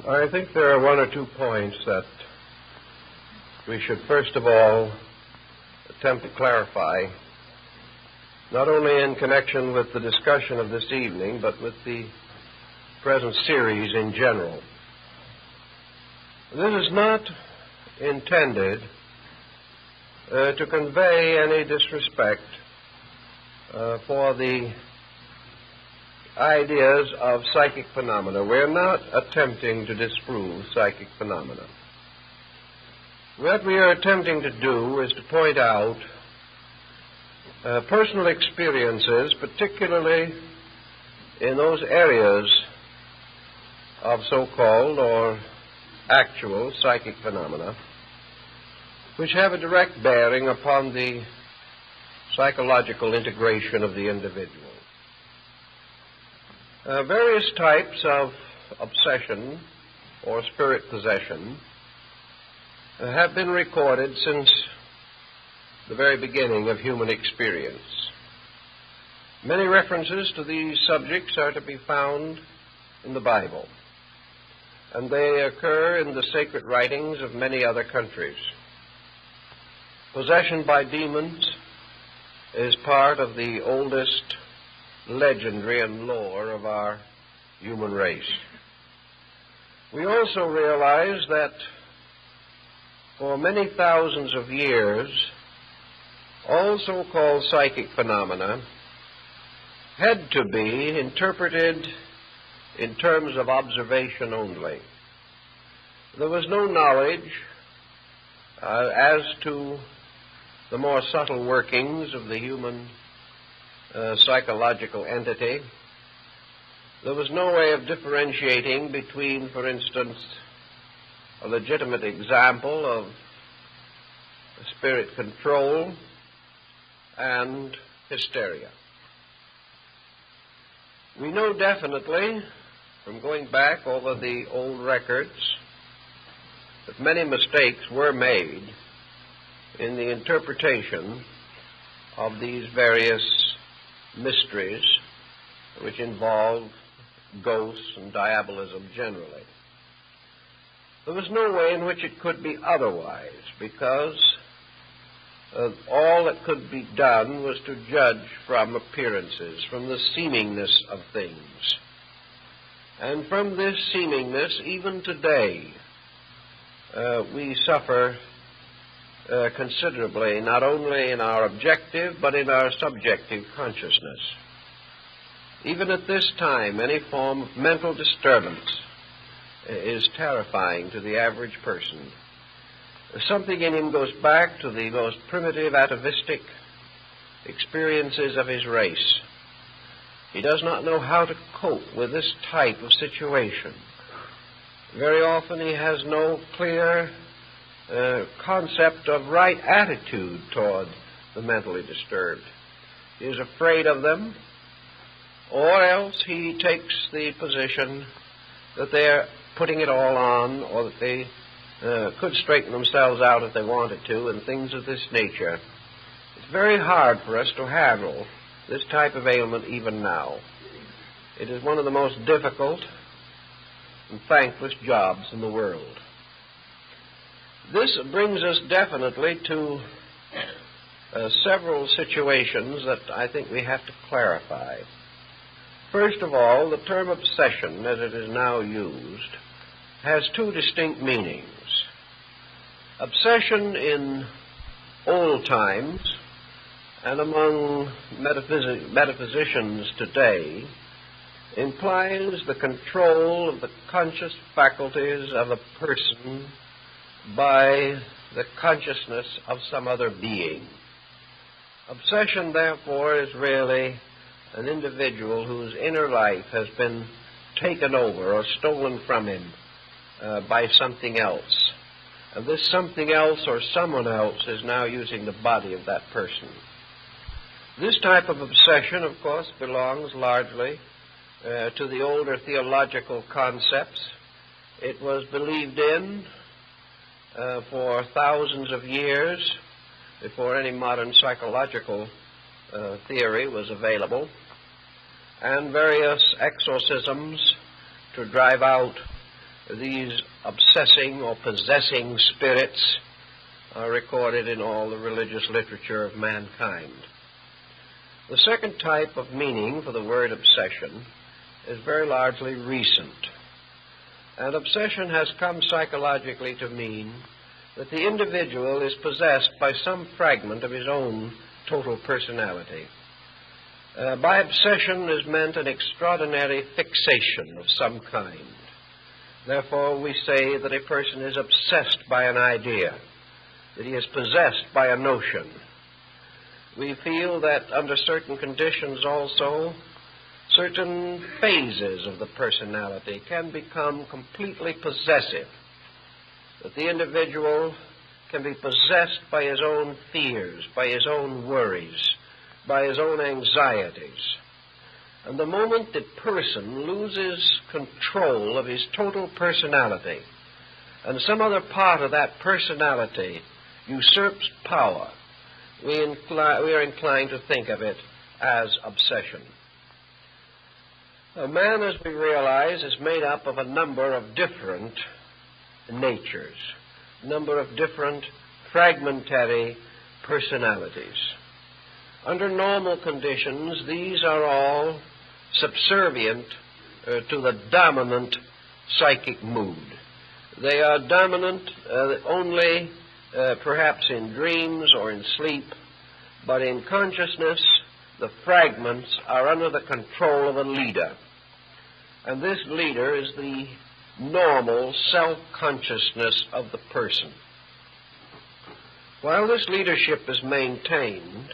I think there are one or two points that we should first of all attempt to clarify, not only in connection with the discussion of this evening, but with the present series in general. This is not intended to convey any disrespect for the ideas of psychic phenomena. We're not attempting to disprove psychic phenomena. What we are attempting to do is to point out personal experiences, particularly in those areas of so-called or actual psychic phenomena, which have a direct bearing upon the psychological integration of the individual. Various types of obsession or spirit possession have been recorded since the very beginning of human experience. Many references to these subjects are to be found in the Bible, and they occur in the sacred writings of many other countries. Possession by demons is part of the oldest legendary and lore of our human race. We also realize that for many thousands of years, all so-called psychic phenomena had to be interpreted in terms of observation only. There was no knowledge as to the more subtle workings of the human psychological entity. There was no way of differentiating between, for instance, a legitimate example of spirit control and hysteria. We know definitely, from going back over the old records, that many mistakes were made in the interpretation of these various mysteries which involve ghosts and diabolism generally. There was no way in which it could be otherwise, because all that could be done was to judge from appearances, from the seemingness of things. And from this seemingness, even today, we suffer considerably, not only in our objective, but in our subjective consciousness. Even at this time, any form of mental disturbance is terrifying to the average person. Something in him goes back to the most primitive atavistic experiences of his race. He does not know how to cope with this type of situation. Very often he has no clear concept of right attitude toward the mentally disturbed. He is afraid of them, or else he takes the position that they're putting it all on, or that they could straighten themselves out if they wanted to, and things of this nature. It's very hard for us to handle this type of ailment even now. It is one of the most difficult and thankless jobs in the world. This brings us definitely to several situations that I think we have to clarify. First of all, the term obsession, as it is now used, has two distinct meanings. Obsession in old times and among metaphysicians today implies the control of the conscious faculties of a person by the consciousness of some other being. Obsession, therefore, is really an individual whose inner life has been taken over or stolen from him by something else. And this something else or someone else is now using the body of that person. This type of obsession, of course, belongs largely to the older theological concepts. It was believed in for thousands of years before any modern psychological theory was available, and various exorcisms to drive out these obsessing or possessing spirits are recorded in all the religious literature of mankind. The second type of meaning for the word obsession is very largely recent. And obsession has come psychologically to mean that the individual is possessed by some fragment of his own total personality. By obsession is meant an extraordinary fixation of some kind. Therefore, we say that a person is obsessed by an idea, that he is possessed by a notion. We feel that under certain conditions also, certain phases of the personality can become completely possessive, that the individual can be possessed by his own fears, by his own worries, by his own anxieties. And the moment the person loses control of his total personality, and some other part of that personality usurps power, we are inclined to think of it as obsession. A man, as we realize, is made up of a number of different natures, a number of different fragmentary personalities. Under normal conditions, these are all subservient to the dominant psychic mood. They are dominant only perhaps in dreams or in sleep, but in consciousness, the fragments are under the control of a leader. And this leader is the normal self-consciousness of the person. While this leadership is maintained,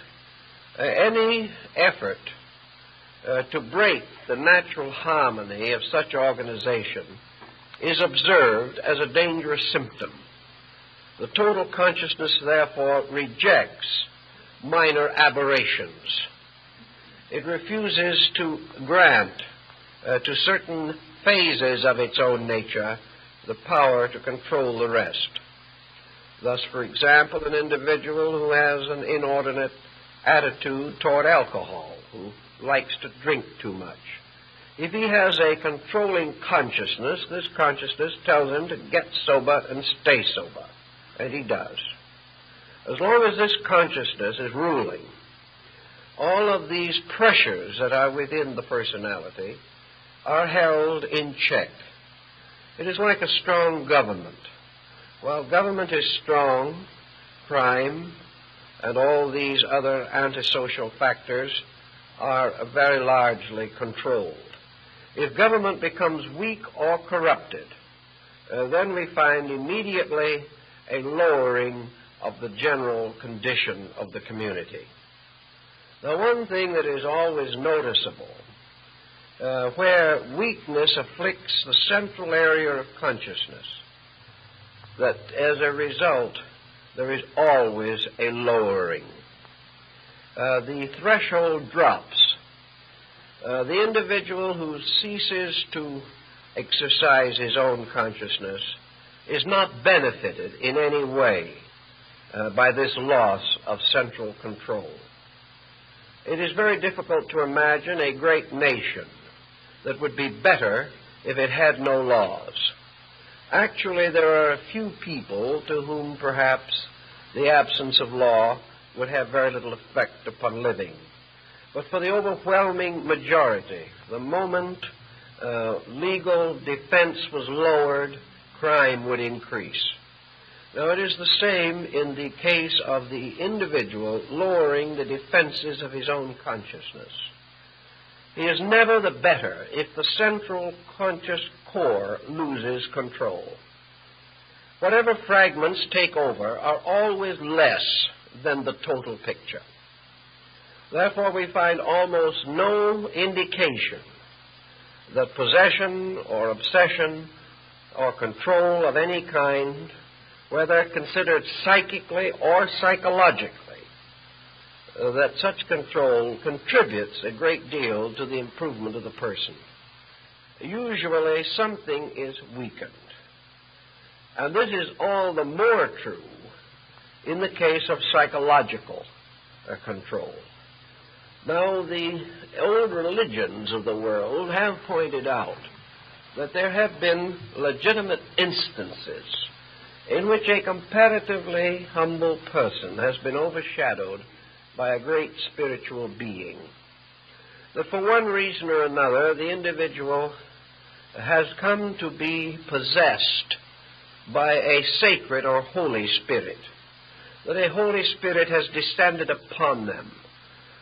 any effort to break the natural harmony of such organization is observed as a dangerous symptom. The total consciousness, therefore, rejects minor aberrations. It refuses to grant to certain phases of its own nature the power to control the rest. Thus, for example, an individual who has an inordinate attitude toward alcohol, who likes to drink too much, if he has a controlling consciousness, this consciousness tells him to get sober and stay sober, and he does. As long as this consciousness is ruling, all of these pressures that are within the personality are held in check. It is like a strong government. While government is strong, crime and all these other antisocial factors are very largely controlled. If government becomes weak or corrupted, then we find immediately a lowering of the general condition of the community. Now, one thing that is always noticeable, where weakness afflicts the central area of consciousness, that as a result, there is always a lowering. The threshold drops. The individual who ceases to exercise his own consciousness is not benefited in any way by this loss of central control. It is very difficult to imagine a great nation that would be better if it had no laws. Actually, there are a few people to whom perhaps the absence of law would have very little effect upon living. But for the overwhelming majority, the moment legal defense was lowered, crime would increase. Now, it is the same in the case of the individual lowering the defenses of his own consciousness. He is never the better if the central conscious core loses control. Whatever fragments take over are always less than the total picture. Therefore, we find almost no indication that possession or obsession or control of any kind, whether considered psychically or psychologically, that such control contributes a great deal to the improvement of the person. Usually, something is weakened. And this is all the more true in the case of psychological control. Now, the old religions of the world have pointed out that there have been legitimate instances in which a comparatively humble person has been overshadowed by a great spiritual being. That for one reason or another, the individual has come to be possessed by a sacred or Holy Spirit. That a Holy Spirit has descended upon them,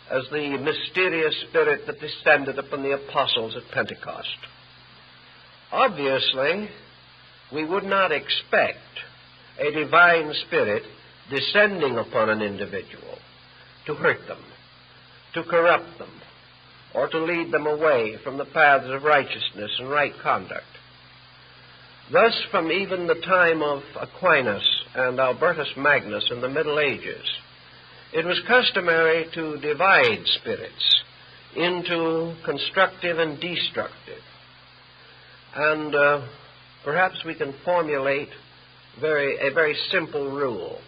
as the mysterious Spirit that descended upon the apostles at Pentecost. Obviously, we would not expect a divine Spirit descending upon an individual to hurt them, to corrupt them, or to lead them away from the paths of righteousness and right conduct. Thus, from even the time of Aquinas and Albertus Magnus in the Middle Ages, it was customary to divide spirits into constructive and destructive. And perhaps we can formulate a very simple rule.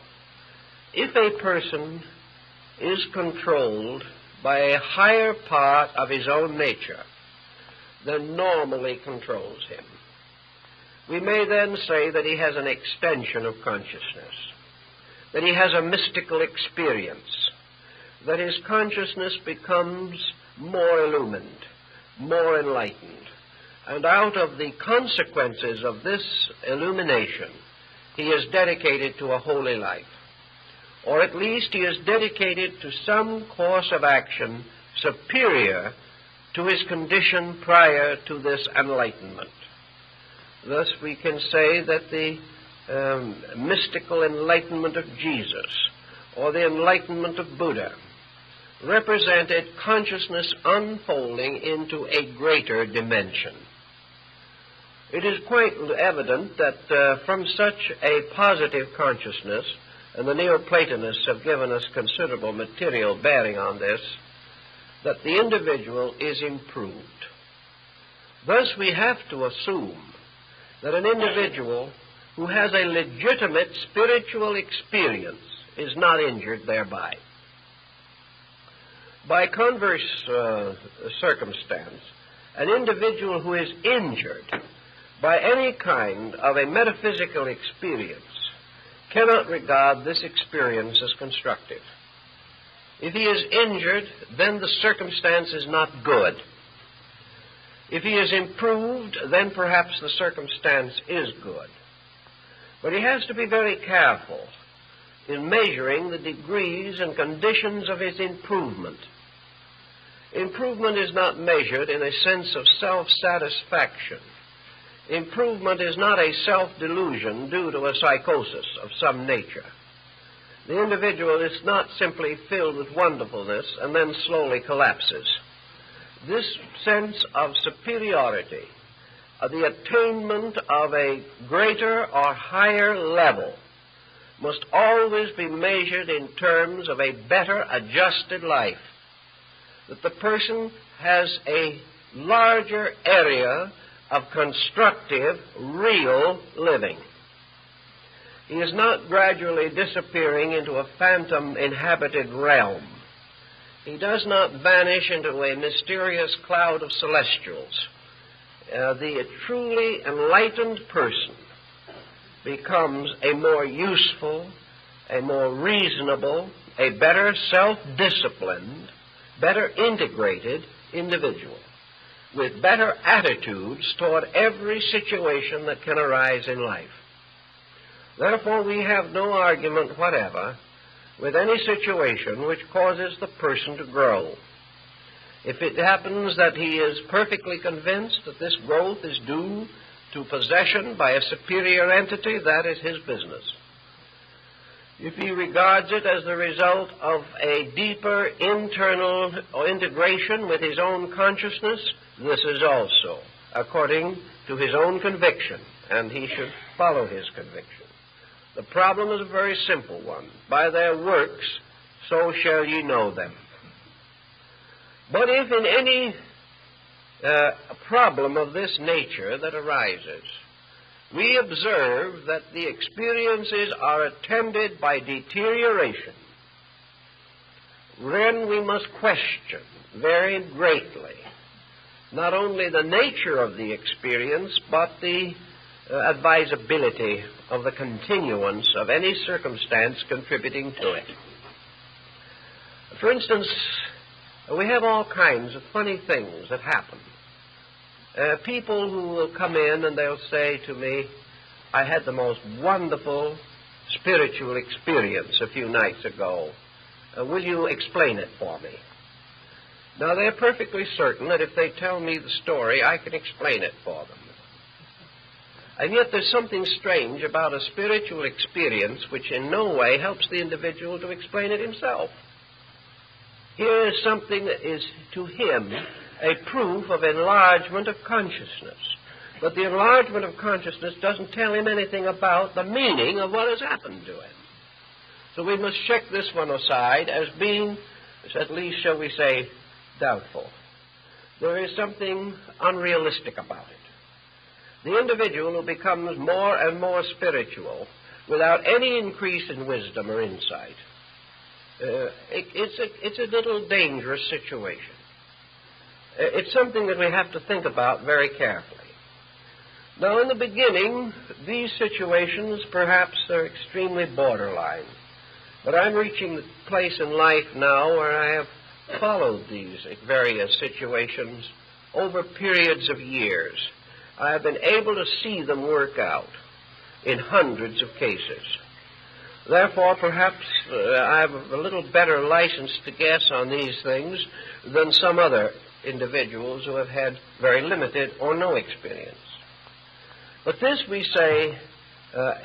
If a person is controlled by a higher part of his own nature than normally controls him, we may then say that he has an extension of consciousness, that he has a mystical experience, that his consciousness becomes more illumined, more enlightened, and out of the consequences of this illumination, he is dedicated to a holy life. Or at least he is dedicated to some course of action superior to his condition prior to this enlightenment. Thus we can say that the mystical enlightenment of Jesus or the enlightenment of Buddha represented consciousness unfolding into a greater dimension. It is quite evident that from such a positive consciousness, and the Neoplatonists have given us considerable material bearing on this, that the individual is improved. Thus we have to assume that an individual who has a legitimate spiritual experience is not injured thereby. By converse circumstance, an individual who is injured by any kind of a metaphysical experience cannot regard this experience as constructive. If he is injured, then the circumstance is not good. If he is improved, then perhaps the circumstance is good. But he has to be very careful in measuring the degrees and conditions of his improvement. Improvement is not measured in a sense of self-satisfaction. Improvement is not a self-delusion due to a psychosis of some nature. The individual is not simply filled with wonderfulness and then slowly collapses. This sense of superiority, of the attainment of a greater or higher level, must always be measured in terms of a better adjusted life, that the person has a larger area of constructive, real living. He is not gradually disappearing into a phantom-inhabited realm. He does not vanish into a mysterious cloud of celestials. The truly enlightened person becomes a more useful, a more reasonable, a better self-disciplined, better integrated individual, with better attitudes toward every situation that can arise in life. Therefore, we have no argument whatever with any situation which causes the person to grow. If it happens that he is perfectly convinced that this growth is due to possession by a superior entity, that is his business. If he regards it as the result of a deeper internal integration with his own consciousness, this is also according to his own conviction, and he should follow his conviction. The problem is a very simple one. By their works, so shall ye know them. But if in any problem of this nature that arises, we observe that the experiences are attended by deterioration, then we must question very greatly not only the nature of the experience, but the advisability of the continuance of any circumstance contributing to it. For instance, we have all kinds of funny things that happen. People who will come in and they'll say to me, I had the most wonderful spiritual experience a few nights ago. Will you explain it for me? Now, they're perfectly certain that if they tell me the story, I can explain it for them. And yet there's something strange about a spiritual experience which in no way helps the individual to explain it himself. Here is something that is, to him, a proof of enlargement of consciousness. But the enlargement of consciousness doesn't tell him anything about the meaning of what has happened to him. So we must check this one aside as being, at least, shall we say, doubtful. There is something unrealistic about it. The individual who becomes more and more spiritual without any increase in wisdom or insight, it's a little dangerous situation. It's something that we have to think about very carefully. Now, in the beginning, these situations perhaps are extremely borderline. But I'm reaching the place in life now where I have followed these various situations over periods of years. I have been able to see them work out in hundreds of cases. Therefore, perhaps I have a little better license to guess on these things than some other individuals who have had very limited or no experience. But this we say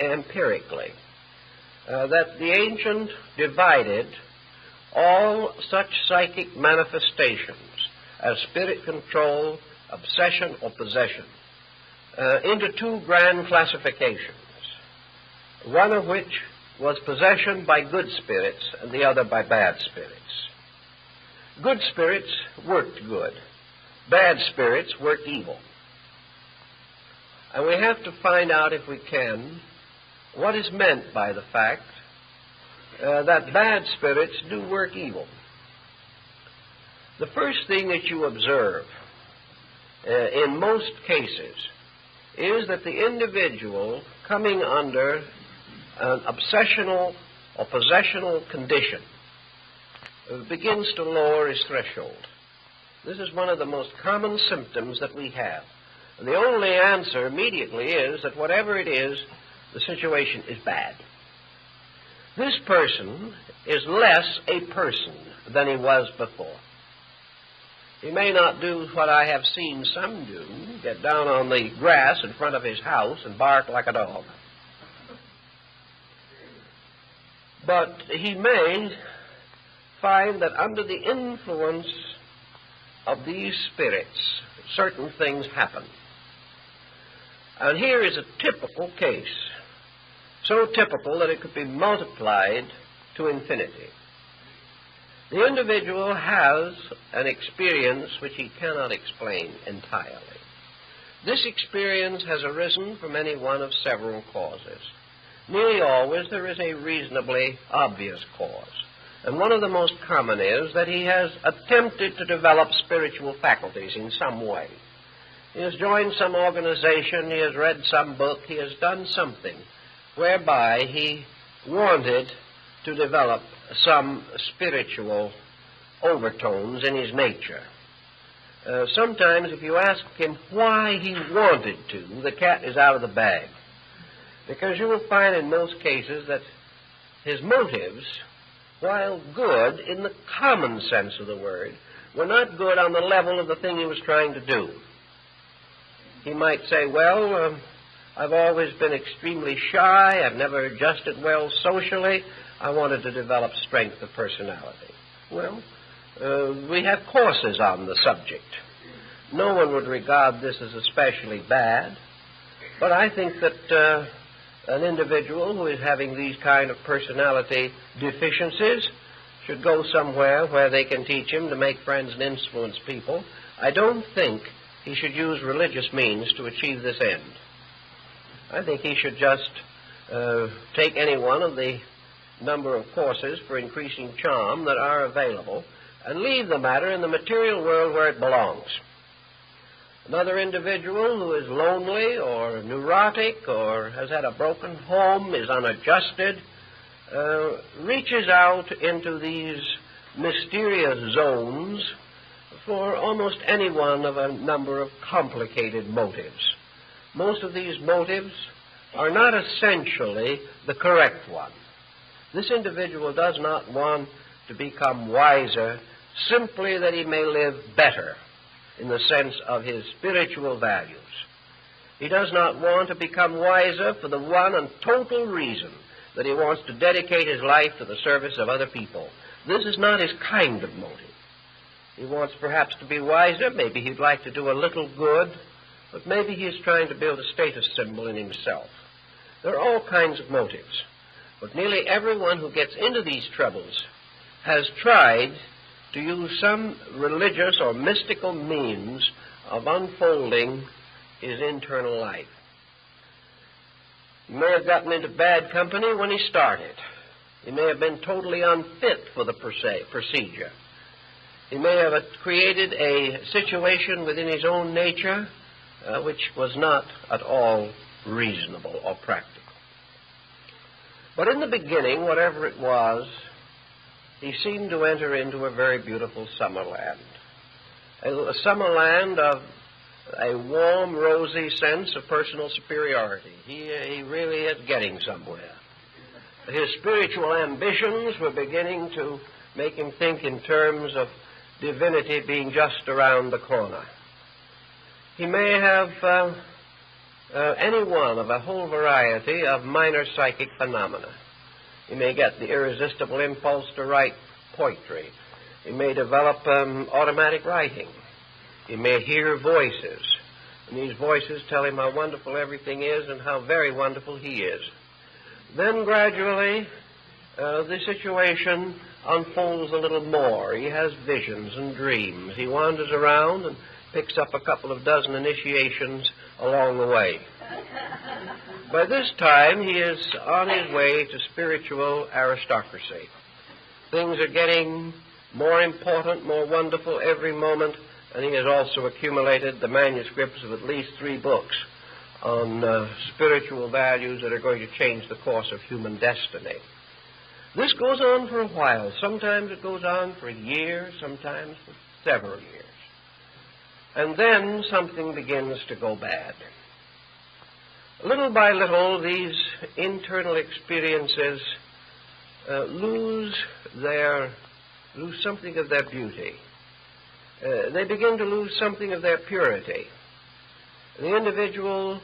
empirically, that the ancient divided all such psychic manifestations as spirit control, obsession, or possession into two grand classifications, one of which was possession by good spirits and the other by bad spirits. Good spirits worked good. Bad spirits worked evil. And we have to find out, if we can, what is meant by the fact that bad spirits do work evil. The first thing that you observe in most cases is that the individual coming under an obsessional or possessional condition begins to lower his threshold. This is one of the most common symptoms that we have. And the only answer immediately is that whatever it is, the situation is bad. This person is less a person than he was before. He may not do what I have seen some do, get down on the grass in front of his house and bark like a dog. But he may find that under the influence of these spirits, certain things happen. And here is a typical case, so typical that it could be multiplied to infinity. The individual has an experience which he cannot explain entirely. This experience has arisen from any one of several causes. Nearly always there is a reasonably obvious cause. And one of the most common is that he has attempted to develop spiritual faculties in some way. He has joined some organization, he has read some book, he has done something whereby he wanted to develop some spiritual overtones in his nature. Sometimes if you ask him why he wanted to, the cat is out of the bag. Because you will find in most cases that his motives, while good in the common sense of the word, were not good on the level of the thing he was trying to do. He might say, well, I've always been extremely shy, I've never adjusted well socially, I wanted to develop strength of personality. Well, we have courses on the subject. No one would regard this as especially bad, but I think that an individual who is having these kind of personality deficiencies should go somewhere where they can teach him to make friends and influence people. I don't think he should use religious means to achieve this end. I think he should just take any one of the number of courses for increasing charm that are available and leave the matter in the material world where it belongs. Another individual who is lonely or neurotic or has had a broken home, is unadjusted, reaches out into these mysterious zones for almost any one of a number of complicated motives. Most of these motives are not essentially the correct one. This individual does not want to become wiser simply that he may live better in the sense of his spiritual values. He does not want to become wiser for the one and total reason that he wants to dedicate his life to the service of other people. This is not his kind of motive. He wants perhaps to be wiser. Maybe he'd like to do a little good, but maybe he's trying to build a status symbol in himself. There are all kinds of motives. But nearly everyone who gets into these troubles has tried to use some religious or mystical means of unfolding his internal life. He may have gotten into bad company when he started. He may have been totally unfit for the procedure. He may have created a situation within his own nature which was not at all reasonable or practical. But in the beginning, whatever it was, he seemed to enter into a very beautiful summer land. A summer land of a warm, rosy sense of personal superiority. He really is getting somewhere. His spiritual ambitions were beginning to make him think in terms of divinity being just around the corner. He may have any one of a whole variety of minor psychic phenomena. He may get the irresistible impulse to write poetry. He may develop automatic writing. He may hear voices, and these voices tell him how wonderful everything is and how very wonderful he is. Then gradually, the situation unfolds a little more. He has visions and dreams. He wanders around and picks up a couple of dozen initiations along the way. By this time, he is on his way to spiritual aristocracy. Things are getting more important, more wonderful every moment, and he has also accumulated the manuscripts of at least 3 books on spiritual values that are going to change the course of human destiny. This goes on for a while. Sometimes it goes on for a year, sometimes for several years. And then something begins to go bad. Little by little, these internal experiences lose something of their beauty. They begin to lose something of their purity. The individual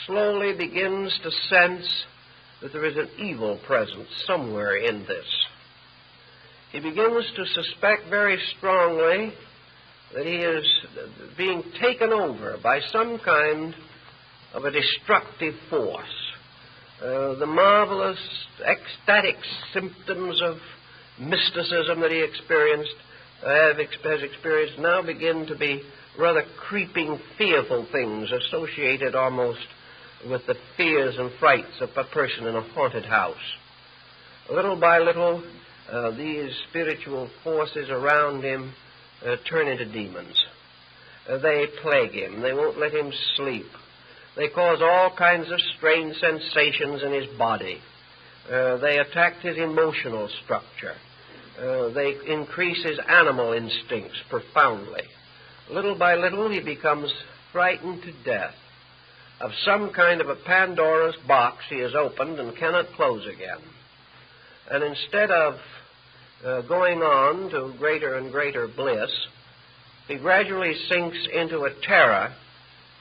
slowly begins to sense that there is an evil presence somewhere in this. He begins to suspect very strongly that he is being taken over by some kind of a destructive force. The marvelous, ecstatic symptoms of mysticism that he has experienced now begin to be rather creeping, fearful things associated almost with the fears and frights of a person in a haunted house. Little by little, these spiritual forces around him turn into demons. They plague him. They won't let him sleep. They cause all kinds of strange sensations in his body. They attack his emotional structure. They increase his animal instincts profoundly. Little by little, he becomes frightened to death of some kind of a Pandora's box he has opened and cannot close again. And instead of going on to greater and greater bliss, he gradually sinks into a terror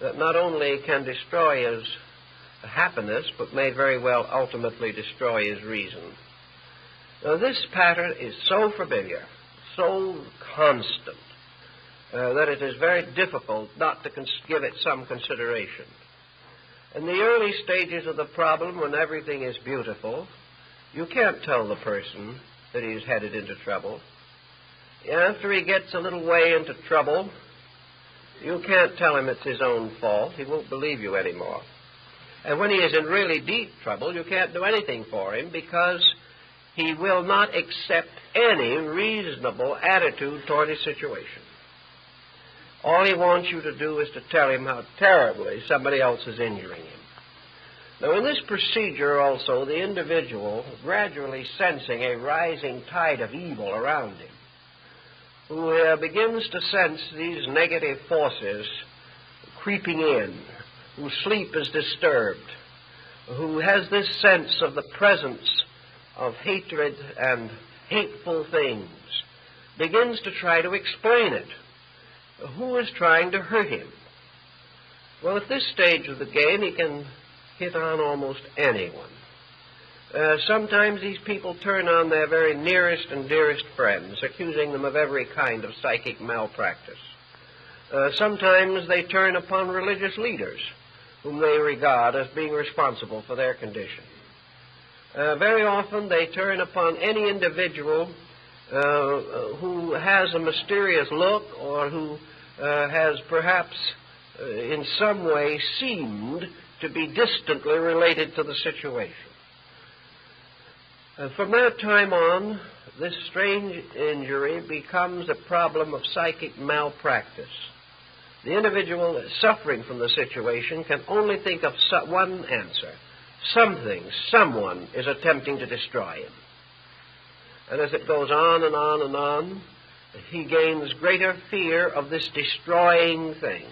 that not only can destroy his happiness, but may very well ultimately destroy his reason. Now, this pattern is so familiar, so constant, that it is very difficult not to give it some consideration. In the early stages of the problem, when everything is beautiful, you can't tell the person that he's headed into trouble. After he gets a little way into trouble, you can't tell him it's his own fault. He won't believe you anymore. And when he is in really deep trouble, you can't do anything for him because he will not accept any reasonable attitude toward his situation. All he wants you to do is to tell him how terribly somebody else is injuring him. Now, in this procedure also, the individual, gradually sensing a rising tide of evil around him, who begins to sense these negative forces creeping in, whose sleep is disturbed, who has this sense of the presence of hatred and hateful things, begins to try to explain it. Who is trying to hurt him? Well, at this stage of the game, he can hit on almost anyone. Sometimes these people turn on their very nearest and dearest friends, accusing them of every kind of psychic malpractice. Sometimes they turn upon religious leaders, whom they regard as being responsible for their condition. Very often they turn upon any individual who has a mysterious look or who has perhaps in some way seemed to be distantly related to the situation. From that time on, this strange injury becomes a problem of psychic malpractice. The individual suffering from the situation can only think of one answer. Someone is attempting to destroy him. And as it goes on and on and on, he gains greater fear of this destroying thing.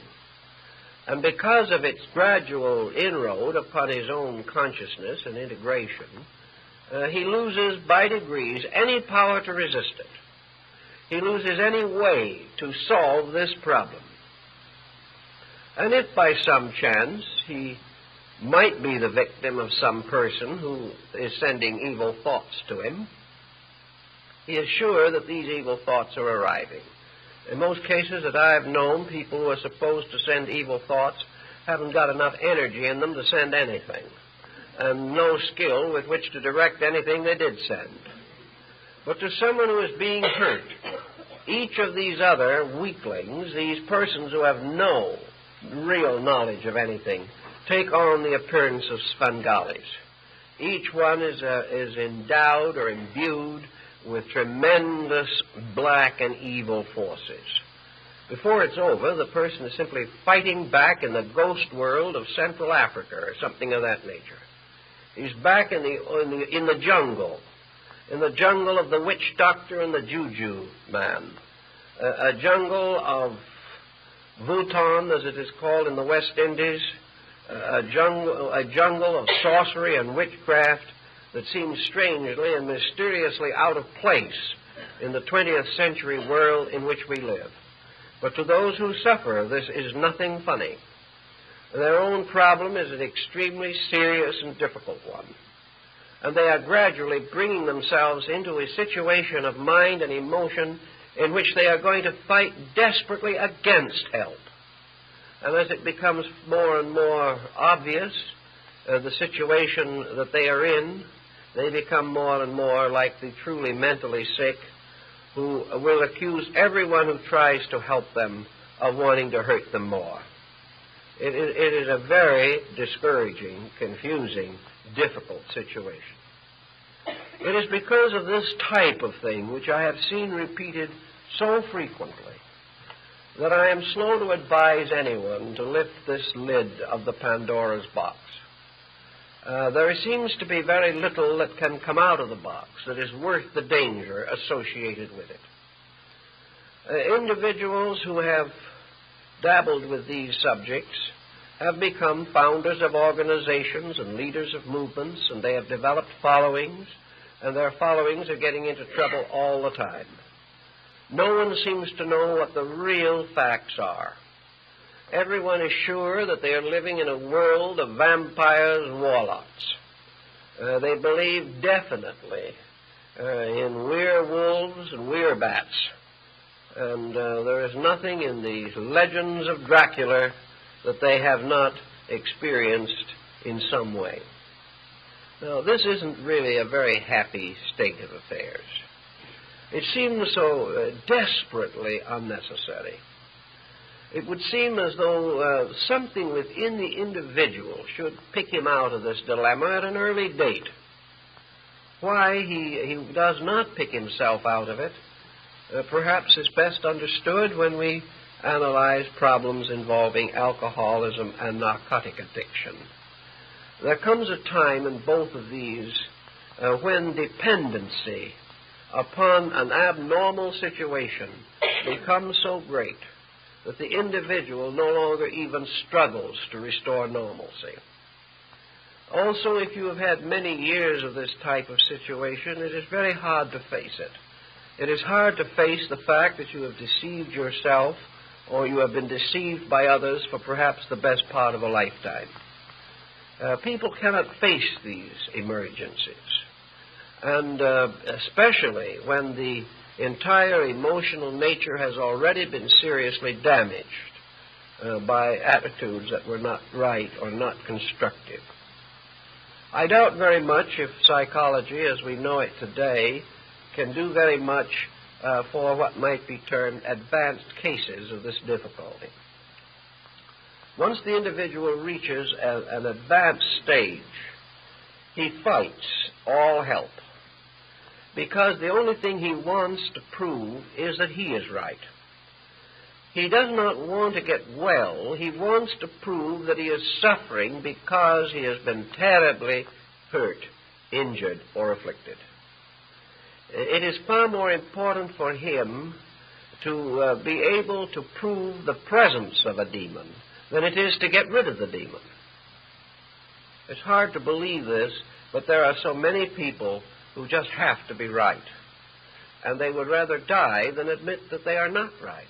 And because of its gradual inroad upon his own consciousness and integration, he loses by degrees any power to resist it. He loses any way to solve this problem. And if by some chance he might be the victim of some person who is sending evil thoughts to him, he is sure that these evil thoughts are arriving. In most cases that I have known, people who are supposed to send evil thoughts haven't got enough energy in them to send anything, and no skill with which to direct anything they did send. But to someone who is being hurt, each of these other weaklings, these persons who have no real knowledge of anything, take on the appearance of Svengalis. Each one is endowed or imbued with tremendous black and evil forces. Before it's over, the person is simply fighting back in the ghost world of Central Africa or something of that nature. He's back in the jungle of the witch doctor and the juju man, a jungle of Bhutan, as it is called in the West Indies, a jungle of sorcery and witchcraft that seems strangely and mysteriously out of place in the 20th century world in which we live. But to those who suffer, this is nothing funny. Their own problem is an extremely serious and difficult one. And they are gradually bringing themselves into a situation of mind and emotion in which they are going to fight desperately against help. And as it becomes more and more obvious, the situation that they are in, they become more and more like the truly mentally sick, who will accuse everyone who tries to help them of wanting to hurt them more. It is a very discouraging, confusing, difficult situation. It is because of this type of thing, which I have seen repeated so frequently, that I am slow to advise anyone to lift this lid of the Pandora's box. There seems to be very little that can come out of the box that is worth the danger associated with it. Individuals who have dabbled with these subjects have become founders of organizations and leaders of movements, and they have developed followings, and their followings are getting into trouble all the time. No one seems to know what the real facts are. Everyone is sure that they are living in a world of vampires and warlocks. They believe definitely in werewolves and werebats. And there is nothing in these legends of Dracula that they have not experienced in some way. Now, this isn't really a very happy state of affairs. It seems so desperately unnecessary. It would seem as though something within the individual should pick him out of this dilemma at an early date. Why he does not pick himself out of it perhaps is best understood when we analyze problems involving alcoholism and narcotic addiction. There comes a time in both of these when dependency upon an abnormal situation becomes so great that the individual no longer even struggles to restore normalcy. Also, if you have had many years of this type of situation, it is very hard to face it. It is hard to face the fact that you have deceived yourself or you have been deceived by others for perhaps the best part of a lifetime. People cannot face these emergencies, and especially when the entire emotional nature has already been seriously damaged by attitudes that were not right or not constructive. I doubt very much if psychology, as we know it today, can do very much for what might be termed advanced cases of this difficulty. Once the individual reaches an advanced stage, he fights all help, because the only thing he wants to prove is that he is right. He does not want to get well. He wants to prove that he is suffering because he has been terribly hurt, injured, or afflicted. It is far more important for him to be able to prove the presence of a demon than it is to get rid of the demon. It's hard to believe this, but there are so many people who just have to be right, and they would rather die than admit that they are not right.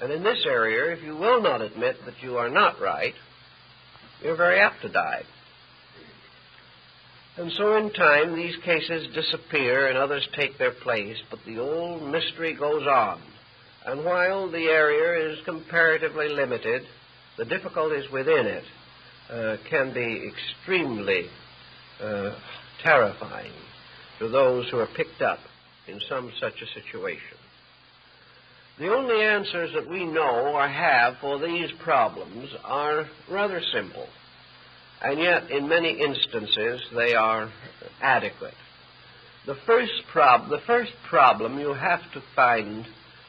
And in this area, if you will not admit that you are not right, you're very apt to die. And so in time, these cases disappear and others take their place, but the old mystery goes on. And while the area is comparatively limited, the difficulties within it can be extremely terrifying to those who are picked up in some such a situation. The only answers that we know or have for these problems are rather simple, and yet in many instances they are adequate. The first problem you have to find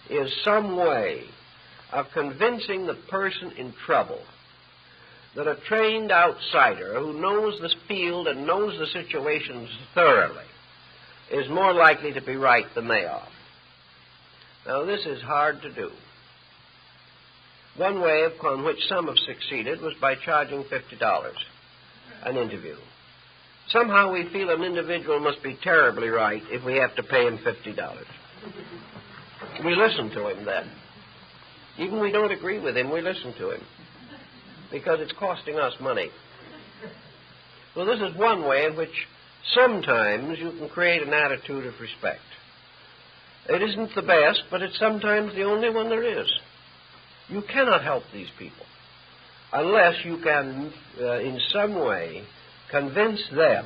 is some way of convincing the person in trouble that a trained outsider who knows this field and knows the situations thoroughly is more likely to be right than they are. Now, this is hard to do. One way upon which some have succeeded was by charging $50 an interview. Somehow we feel an individual must be terribly right if we have to pay him $50. We listen to him then. Even if we don't agree with him, we listen to him, because it's costing us money. Well, this is one way in which sometimes you can create an attitude of respect. It isn't the best, but it's sometimes the only one there is. You cannot help these people unless you can, in some way, convince them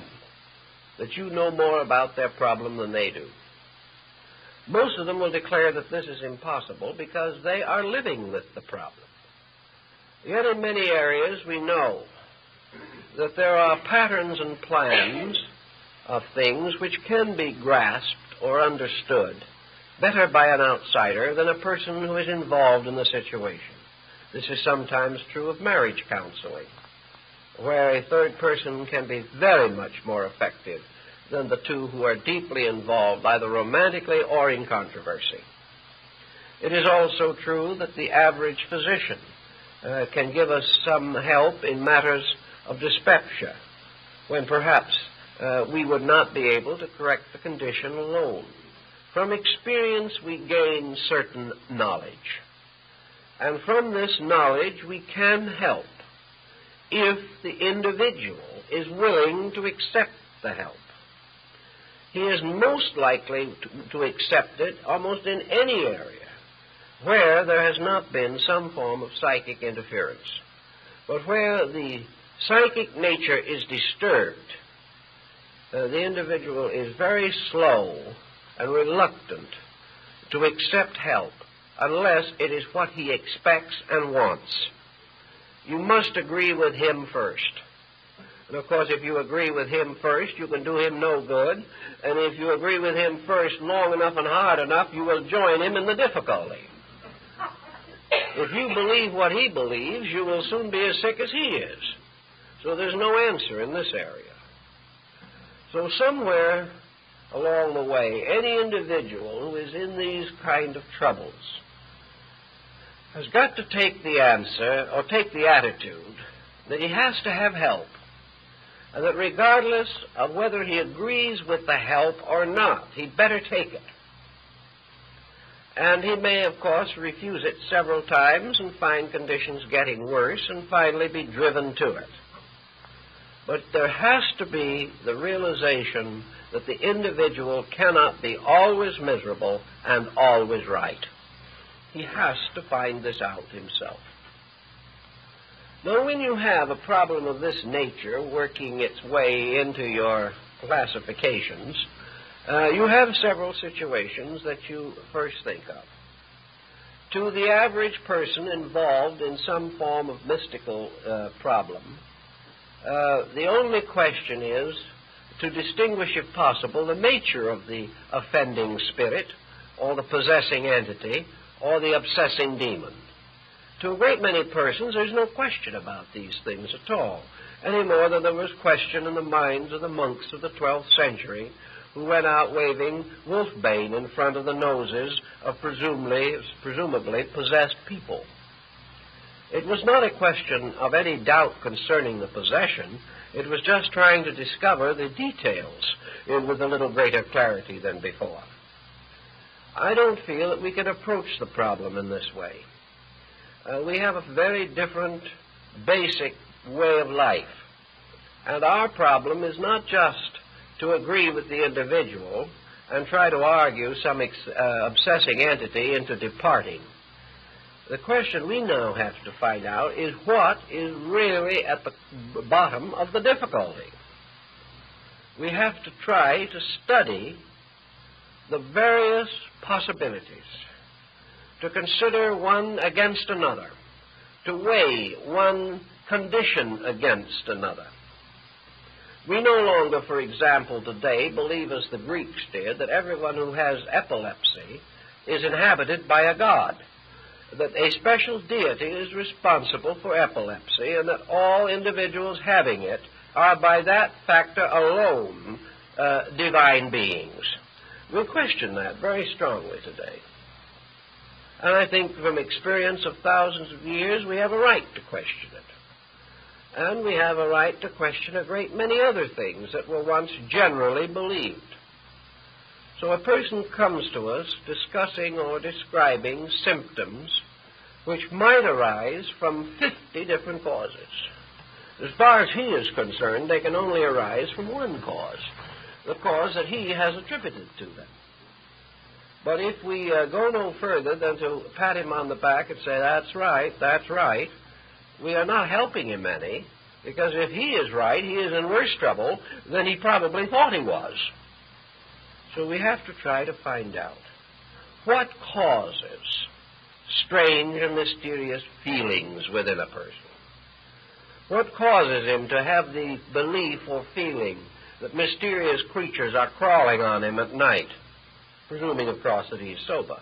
that you know more about their problem than they do. Most of them will declare that this is impossible because they are living with the problem. Yet in many areas we know that there are patterns and plans of things which can be grasped or understood better by an outsider than a person who is involved in the situation. This is sometimes true of marriage counseling, where a third person can be very much more effective than the two who are deeply involved, either romantically or in controversy. It is also true that the average physician can give us some help in matters of dyspepsia, when perhaps we would not be able to correct the condition alone. From experience, we gain certain knowledge. And from this knowledge, we can help if the individual is willing to accept the help. He is most likely to accept it almost in any area where there has not been some form of psychic interference. But where the psychic nature is disturbed, the individual is very slow and reluctant to accept help unless it is what he expects and wants. You must agree with him first. And of course, if you agree with him first, you can do him no good. And if you agree with him first long enough and hard enough, you will join him in the difficulty. If you believe what he believes, you will soon be as sick as he is. So there's no answer in this area. So somewhere along the way, any individual who is in these kind of troubles has got to take the answer, or take the attitude, that he has to have help, and that regardless of whether he agrees with the help or not, he'd better take it. And he may, of course, refuse it several times and find conditions getting worse and finally be driven to it. But there has to be the realization that the individual cannot be always miserable and always right. He has to find this out himself. Now, when you have a problem of this nature working its way into your classifications, you have several situations that you first think of. To the average person involved in some form of mystical problem, the only question is to distinguish, if possible, the nature of the offending spirit, or the possessing entity, or the obsessing demon. To a great many persons, there's no question about these things at all, any more than there was question in the minds of the monks of the 12th century who went out waving wolfbane in front of the noses of presumably possessed people. It was not a question of any doubt concerning the possession. It was just trying to discover the details with a little greater clarity than before. I don't feel that we can approach the problem in this way. We have a very different basic way of life. And our problem is not just to agree with the individual and try to argue some obsessing entity into departing. The question we now have to find out is what is really at the bottom of the difficulty. We have to try to study the various possibilities, to consider one against another, to weigh one condition against another. We no longer, for example, today believe, as the Greeks did, that everyone who has epilepsy is inhabited by a god, that a special deity is responsible for epilepsy, and that all individuals having it are by that factor alone divine beings. We question that very strongly today. And I think from experience of thousands of years, we have a right to question it. And we have a right to question a great many other things that were once generally believed. So a person comes to us discussing or describing symptoms which might arise from 50 different causes. As far as he is concerned, they can only arise from one cause, the cause that he has attributed to them. But if we go no further than to pat him on the back and say, that's right, we are not helping him any, because if he is right, he is in worse trouble than he probably thought he was. So we have to try to find out what causes strange and mysterious feelings within a person. What causes him to have the belief or feeling that mysterious creatures are crawling on him at night, presuming, of course, that he's sober?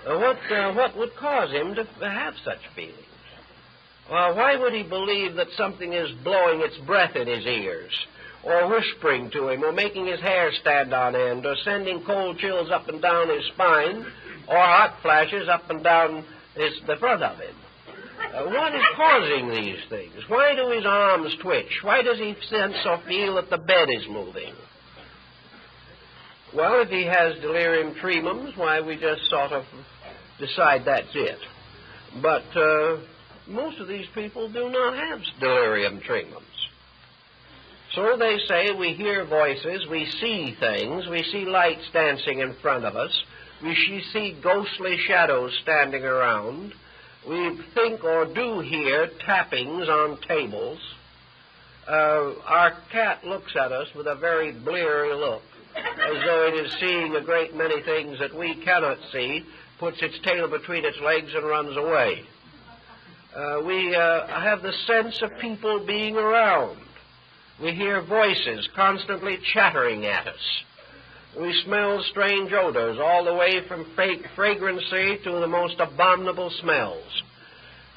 What would cause him to have such feelings? Well, why would he believe that something is blowing its breath in his ears, or whispering to him, or making his hair stand on end, or sending cold chills up and down his spine, or hot flashes up and down the front of him? What is causing these things? Why do his arms twitch? Why does he sense or feel that the bed is moving? Well, if he has delirium tremens, why, we just sort of decide that's it. But most of these people do not have delirium tremens. So they say we hear voices, we see things, we see lights dancing in front of us, we see ghostly shadows standing around, we think or do hear tappings on tables. Our cat looks at us with a very bleary look, as though it is seeing a great many things that we cannot see, puts its tail between its legs and runs away. We have the sense of people being around. We hear voices constantly chattering at us. We smell strange odors all the way from fragrancy to the most abominable smells.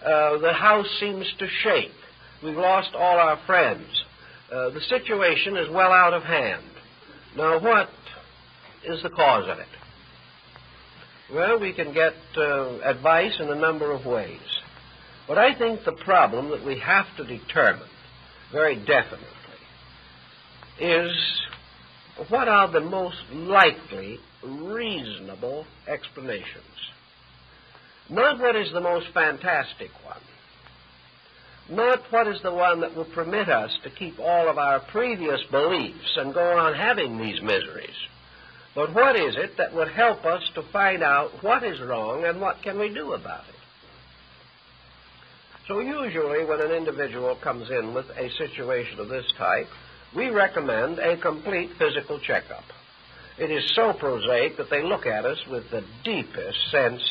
The house seems to shake. We've lost all our friends. The situation is well out of hand. Now, what is the cause of it? Well, we can get advice in a number of ways. But I think the problem that we have to determine very definitely is what are the most likely, reasonable explanations. Not what is the most fantastic one. Not what is the one that will permit us to keep all of our previous beliefs and go on having these miseries. But what is it that would help us to find out what is wrong and what can we do about it? So usually when an individual comes in with a situation of this type, we recommend a complete physical checkup. It is so prosaic that they look at us with the deepest sense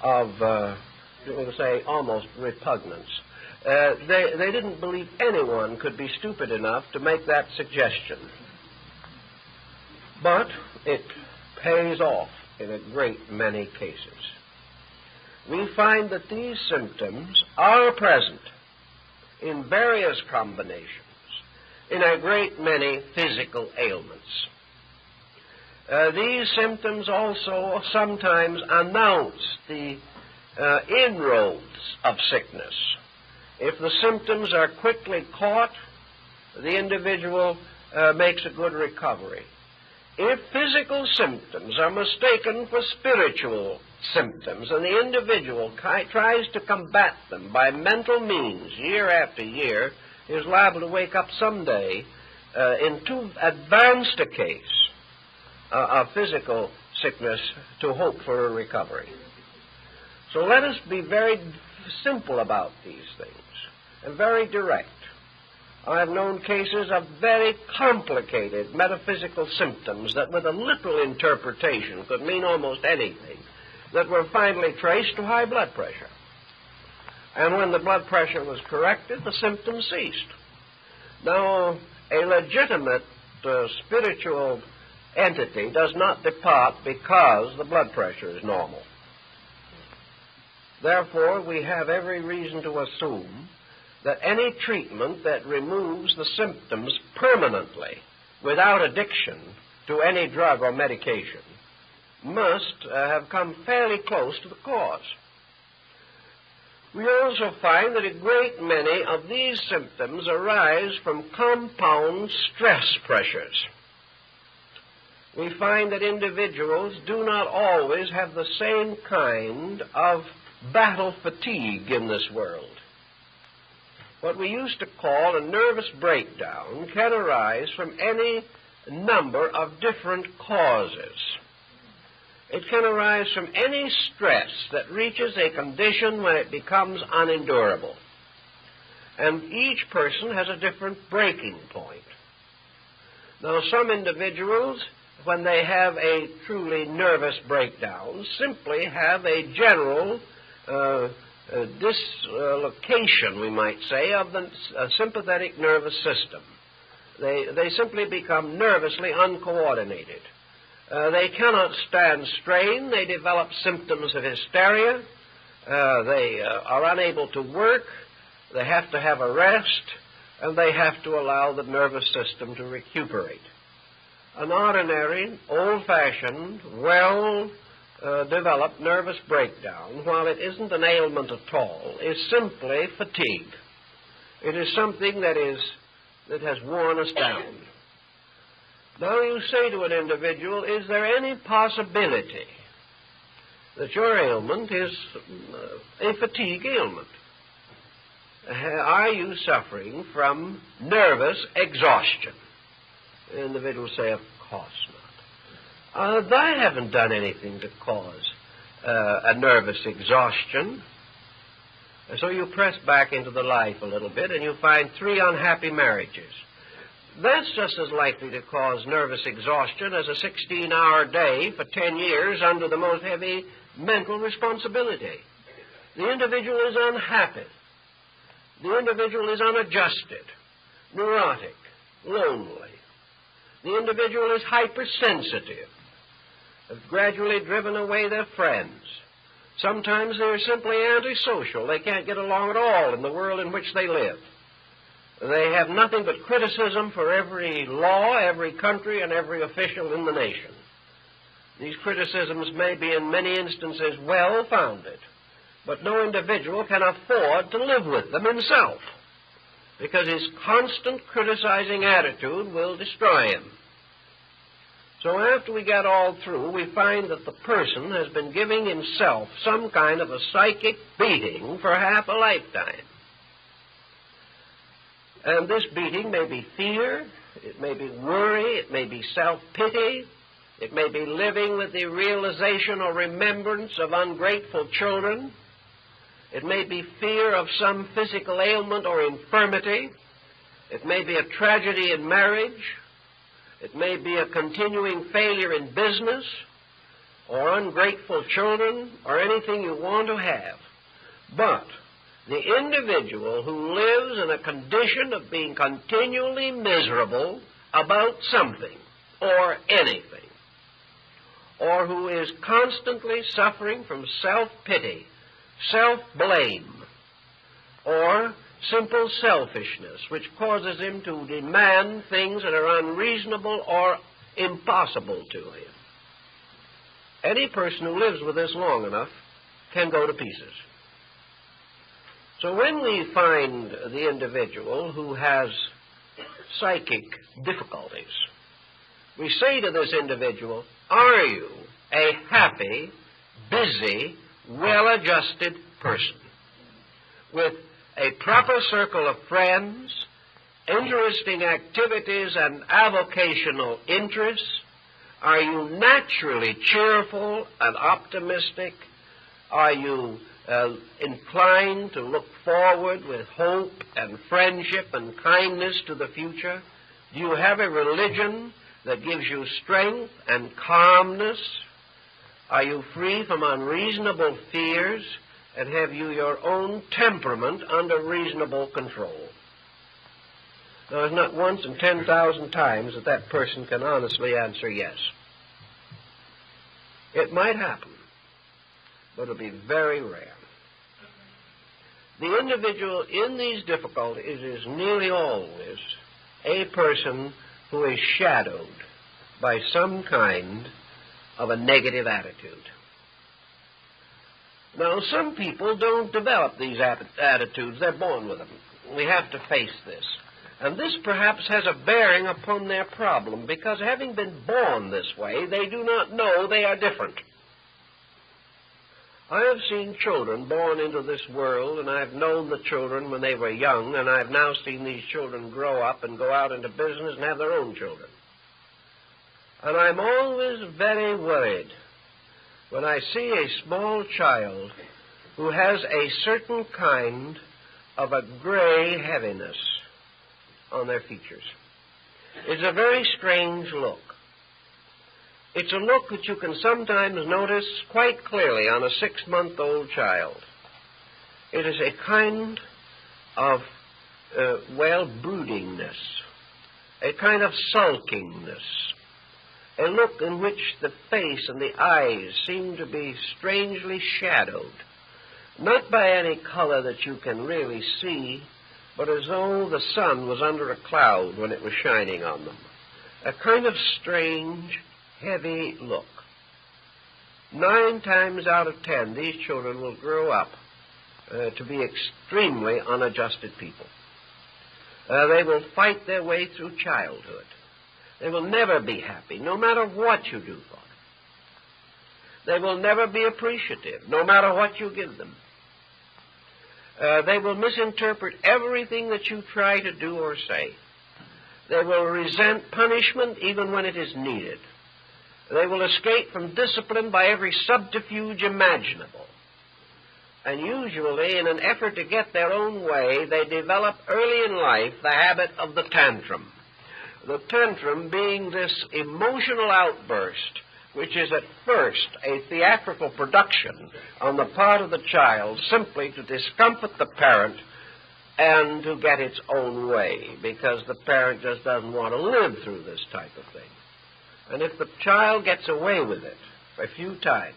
of, we'll say, almost repugnance. They didn't believe anyone could be stupid enough to make that suggestion. But it pays off in a great many cases. We find that these symptoms are present in various combinations in a great many physical ailments. These symptoms also sometimes announce the inroads of sickness. If the symptoms are quickly caught, the individual makes a good recovery. If physical symptoms are mistaken for spiritual symptoms and the individual tries to combat them by mental means year after year, he is liable to wake up someday in too advanced a case of physical sickness to hope for a recovery. So let us be very simple about these things and very direct. I have known cases of very complicated metaphysical symptoms that with a little interpretation could mean almost anything, that were finally traced to high blood pressure. And when the blood pressure was corrected, the symptoms ceased. Now, a legitimate spiritual entity does not depart because the blood pressure is normal. Therefore, we have every reason to assume that any treatment that removes the symptoms permanently without addiction to any drug or medication must have come fairly close to the cause. We also find that a great many of these symptoms arise from compound stress pressures. We find that individuals do not always have the same kind of battle fatigue in this world. What we used to call a nervous breakdown can arise from any number of different causes. It can arise from any stress that reaches a condition when it becomes unendurable. And each person has a different breaking point. Now, some individuals, when they have a truly nervous breakdown, simply have a general dislocation, we might say, of the sympathetic nervous system. They simply become nervously uncoordinated. They cannot stand strain. They develop symptoms of hysteria. They are unable to work. They have to have a rest, and they have to allow the nervous system to recuperate. An ordinary, old-fashioned, well-developed nervous breakdown, while it isn't an ailment at all, is simply fatigue. It is something that has worn us down. Now you say to an individual, is there any possibility that your ailment is a fatigue ailment? Are you suffering from nervous exhaustion? The individual will say, of course not. I haven't done anything to cause a nervous exhaustion. So you press back into the life a little bit and you find 3 unhappy marriages. That's just as likely to cause nervous exhaustion as a 16-hour day for 10 years under the most heavy mental responsibility. The individual is unhappy. The individual is unadjusted, neurotic, lonely. The individual is hypersensitive. Have gradually driven away their friends. Sometimes they're simply antisocial. They can't get along at all in the world in which they live. They have nothing but criticism for every law, every country, and every official in the nation. These criticisms may be in many instances well-founded, but no individual can afford to live with them himself, because his constant criticizing attitude will destroy him. So after we get all through, we find that the person has been giving himself some kind of a psychic beating for half a lifetime. And this beating may be fear, it may be worry, it may be self-pity, it may be living with the realization or remembrance of ungrateful children, it may be fear of some physical ailment or infirmity, it may be a tragedy in marriage, it may be a continuing failure in business, or ungrateful children, or anything you want to have. But the individual who lives in a condition of being continually miserable about something or anything, or who is constantly suffering from self-pity, self-blame, or simple selfishness, which causes him to demand things that are unreasonable or impossible to him. Any person who lives with this long enough can go to pieces. So when we find the individual who has psychic difficulties, we say to this individual, are you a happy, busy, well-adjusted person with a proper circle of friends, interesting activities and avocational interests? Are you naturally cheerful and optimistic? Are you inclined to look forward with hope and friendship and kindness to the future? Do you have a religion that gives you strength and calmness? Are you free from unreasonable fears? And have you your own temperament under reasonable control? Now, it's not once in 10,000 times that that person can honestly answer yes. It might happen, but it'll be very rare. The individual in these difficulties is nearly always a person who is shadowed by some kind of a negative attitude. Now, some people don't develop these attitudes. They're born with them. We have to face this. And this perhaps has a bearing upon their problem, because having been born this way, they do not know they are different. I have seen children born into this world, and I've known the children when they were young, and I've now seen these children grow up and go out into business and have their own children. And I'm always very worried when I see a small child who has a certain kind of a gray heaviness on their features. It's a very strange look. It's a look that you can sometimes notice quite clearly on a 6-month-old child. It is a kind of, broodingness, a kind of sulkingness, a look in which the face and the eyes seem to be strangely shadowed, not by any color that you can really see, but as though the sun was under a cloud when it was shining on them. A kind of strange, heavy look. 9 times out of 10, these children will grow up to be extremely unadjusted people. They will fight their way through childhood. They will never be happy, no matter what you do for them. They will never be appreciative, no matter what you give them. They will misinterpret everything that you try to do or say. They will resent punishment even when it is needed. They will escape from discipline by every subterfuge imaginable. And usually, in an effort to get their own way, they develop early in life the habit of the tantrum. The tantrum being this emotional outburst, which is at first a theatrical production on the part of the child simply to discomfort the parent, and to get its own way, because the parent just doesn't want to live through this type of thing. And if the child gets away with it a few times,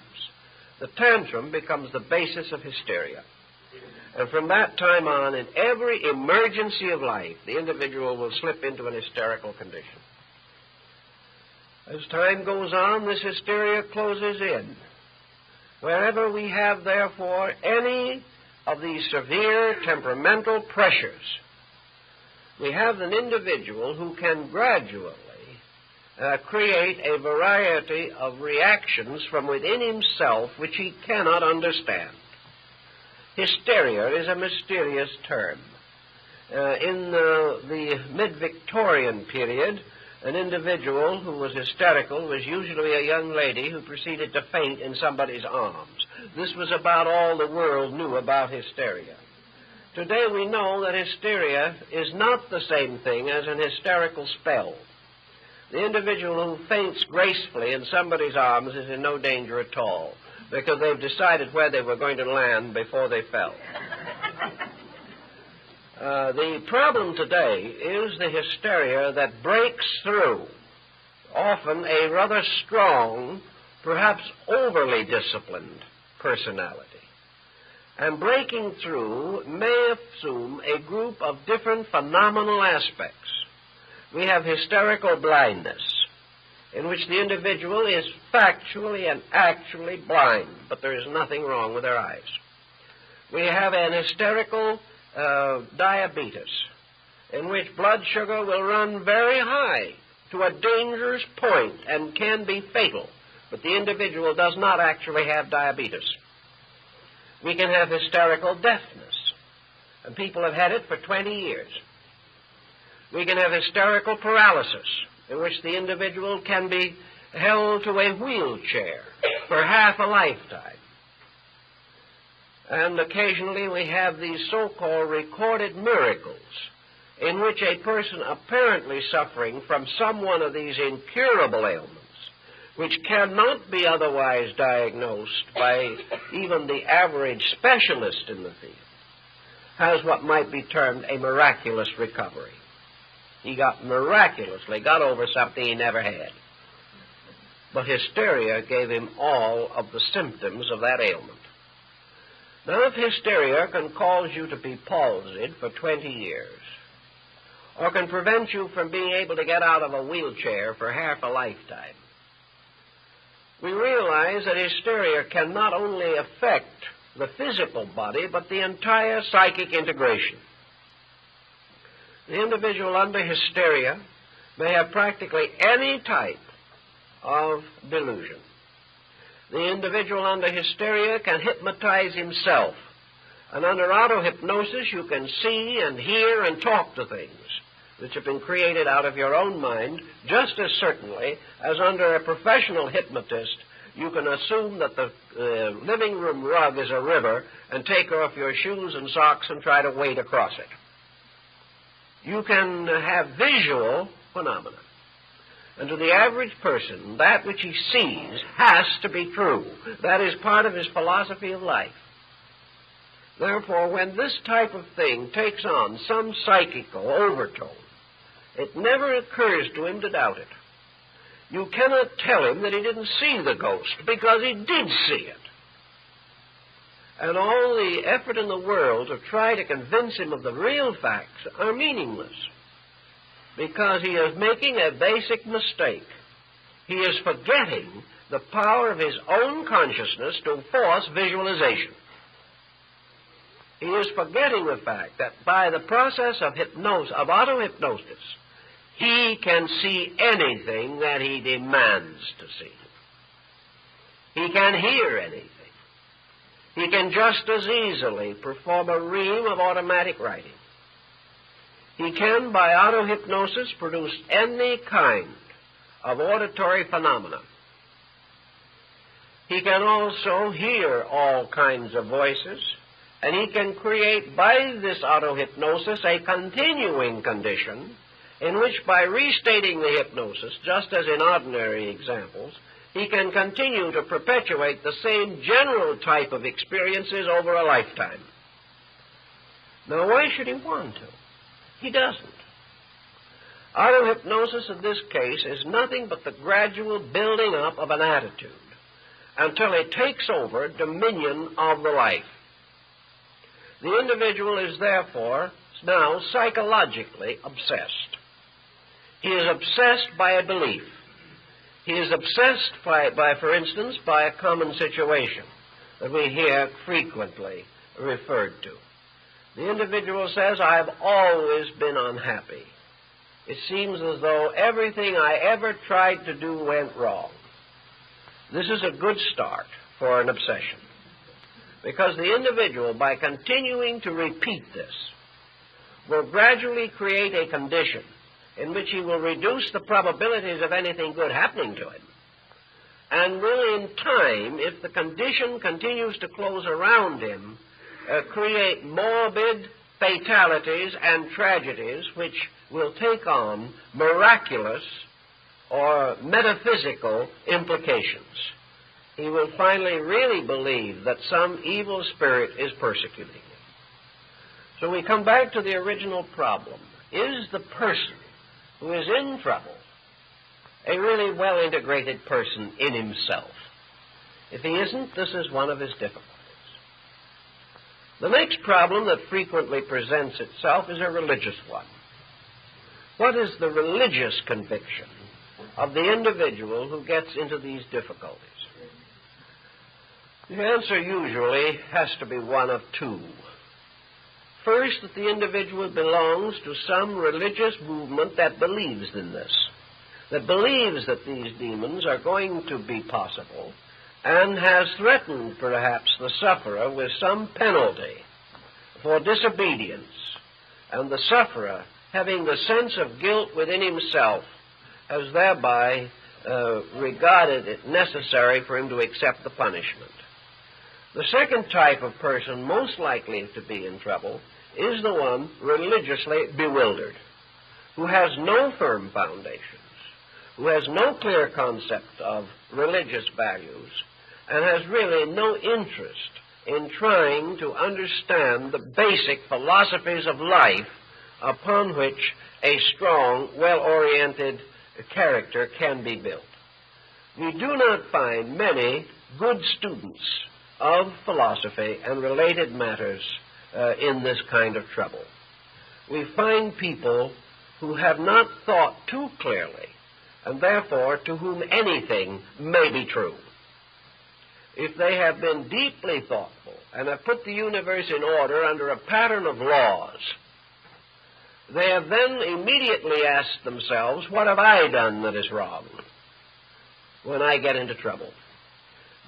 the tantrum becomes the basis of hysteria. And from that time on, in every emergency of life, the individual will slip into an hysterical condition. As time goes on, this hysteria closes in. Wherever we have, therefore, any of these severe temperamental pressures, we have an individual who can gradually create a variety of reactions from within himself which he cannot understand. Hysteria is a mysterious term. In the mid-Victorian period, an individual who was hysterical was usually a young lady who proceeded to faint in somebody's arms. This was about all the world knew about hysteria. Today we know that hysteria is not the same thing as an hysterical spell. The individual who faints gracefully in somebody's arms is in no danger at all, because they've decided where they were going to land before they fell. The problem today is the hysteria that breaks through, often a rather strong, perhaps overly disciplined personality. And breaking through may assume a group of different phenomenal aspects. We have hysterical blindness, in which the individual is factually and actually blind, but there is nothing wrong with their eyes. We have an hysterical diabetes, in which blood sugar will run very high to a dangerous point and can be fatal, but the individual does not actually have diabetes. We can have hysterical deafness, and people have had it for 20 years. We can have hysterical paralysis, in which the individual can be held to a wheelchair for half a lifetime. And occasionally we have these so-called recorded miracles, in which a person apparently suffering from some one of these incurable ailments, which cannot be otherwise diagnosed by even the average specialist in the field, has what might be termed a miraculous recovery. He miraculously got over something he never had. But hysteria gave him all of the symptoms of that ailment. Now, if hysteria can cause you to be palsied for 20 years, or can prevent you from being able to get out of a wheelchair for half a lifetime, we realize that hysteria can not only affect the physical body, but the entire psychic integration. The individual under hysteria may have practically any type of delusion. The individual under hysteria can hypnotize himself. And under auto-hypnosis, you can see and hear and talk to things which have been created out of your own mind, just as certainly as under a professional hypnotist, you can assume that the living room rug is a river and take off your shoes and socks and try to wade across it. You can have visual phenomena. And to the average person, that which he sees has to be true. That is part of his philosophy of life. Therefore, when this type of thing takes on some psychical overtone, it never occurs to him to doubt it. You cannot tell him that he didn't see the ghost, because he did see it. And all the effort in the world to try to convince him of the real facts are meaningless, because he is making a basic mistake. He is forgetting the power of his own consciousness to force visualization. He is forgetting the fact that by the process of auto-hypnosis, he can see anything that he demands to see. He can hear anything. He can just as easily perform a ream of automatic writing. He can, by auto-hypnosis, produce any kind of auditory phenomena. He can also hear all kinds of voices, and he can create by this auto-hypnosis a continuing condition in which, by restating the hypnosis, just as in ordinary examples, he can continue to perpetuate the same general type of experiences over a lifetime. Now, why should he want to? He doesn't. Auto-hypnosis in this case is nothing but the gradual building up of an attitude until it takes over dominion of the life. The individual is therefore now psychologically obsessed. He is obsessed by a belief. He is obsessed by, for instance, by a common situation that we hear frequently referred to. The individual says, "I've always been unhappy. It seems as though everything I ever tried to do went wrong." This is a good start for an obsession, because the individual, by continuing to repeat this, will gradually create a condition in which he will reduce the probabilities of anything good happening to him, and will in time, if the condition continues to close around him, create morbid fatalities and tragedies which will take on miraculous or metaphysical implications. He will finally really believe that some evil spirit is persecuting him. So we come back to the original problem. Is the person who is in trouble a really well-integrated person in himself? If he isn't, this is one of his difficulties. The next problem that frequently presents itself is a religious one. What is the religious conviction of the individual who gets into these difficulties? The answer usually has to be one of two. First, that the individual belongs to some religious movement that believes in this, that believes that these demons are going to be possible, and has threatened, perhaps, the sufferer with some penalty for disobedience, and the sufferer, having the sense of guilt within himself, has thereby regarded it necessary for him to accept the punishment. The second type of person most likely to be in trouble is the one religiously bewildered, who has no firm foundations, who has no clear concept of religious values, and has really no interest in trying to understand the basic philosophies of life upon which a strong, well-oriented character can be built. We do not find many good students of philosophy and related matters in this kind of trouble. We find people who have not thought too clearly, and therefore to whom anything may be true. If they have been deeply thoughtful and have put the universe in order under a pattern of laws, they have then immediately asked themselves, what have I done that is wrong when I get into trouble?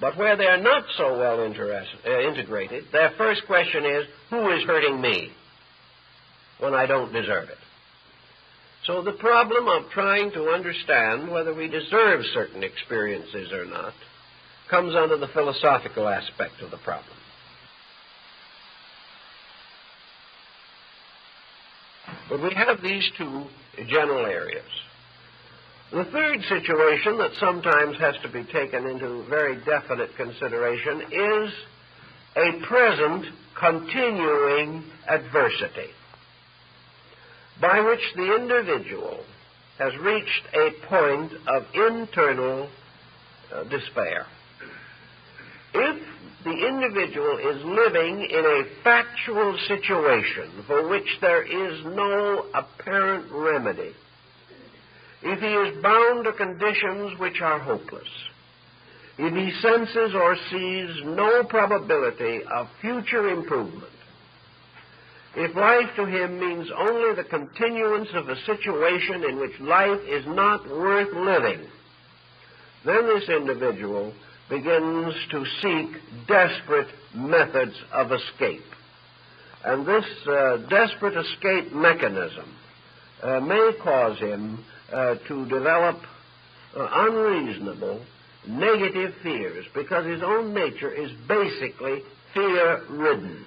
But where they are not so well integrated, their first question is, who is hurting me when I don't deserve it? So the problem of trying to understand whether we deserve certain experiences or not comes under the philosophical aspect of the problem. But we have these two general areas. The third situation that sometimes has to be taken into very definite consideration is a present continuing adversity by which the individual has reached a point of internal despair. If the individual is living in a factual situation for which there is no apparent remedy, if he is bound to conditions which are hopeless, if he senses or sees no probability of future improvement, if life to him means only the continuance of a situation in which life is not worth living, then this individual begins to seek desperate methods of escape. And this desperate escape mechanism may cause him to develop unreasonable, negative fears, because his own nature is basically fear-ridden.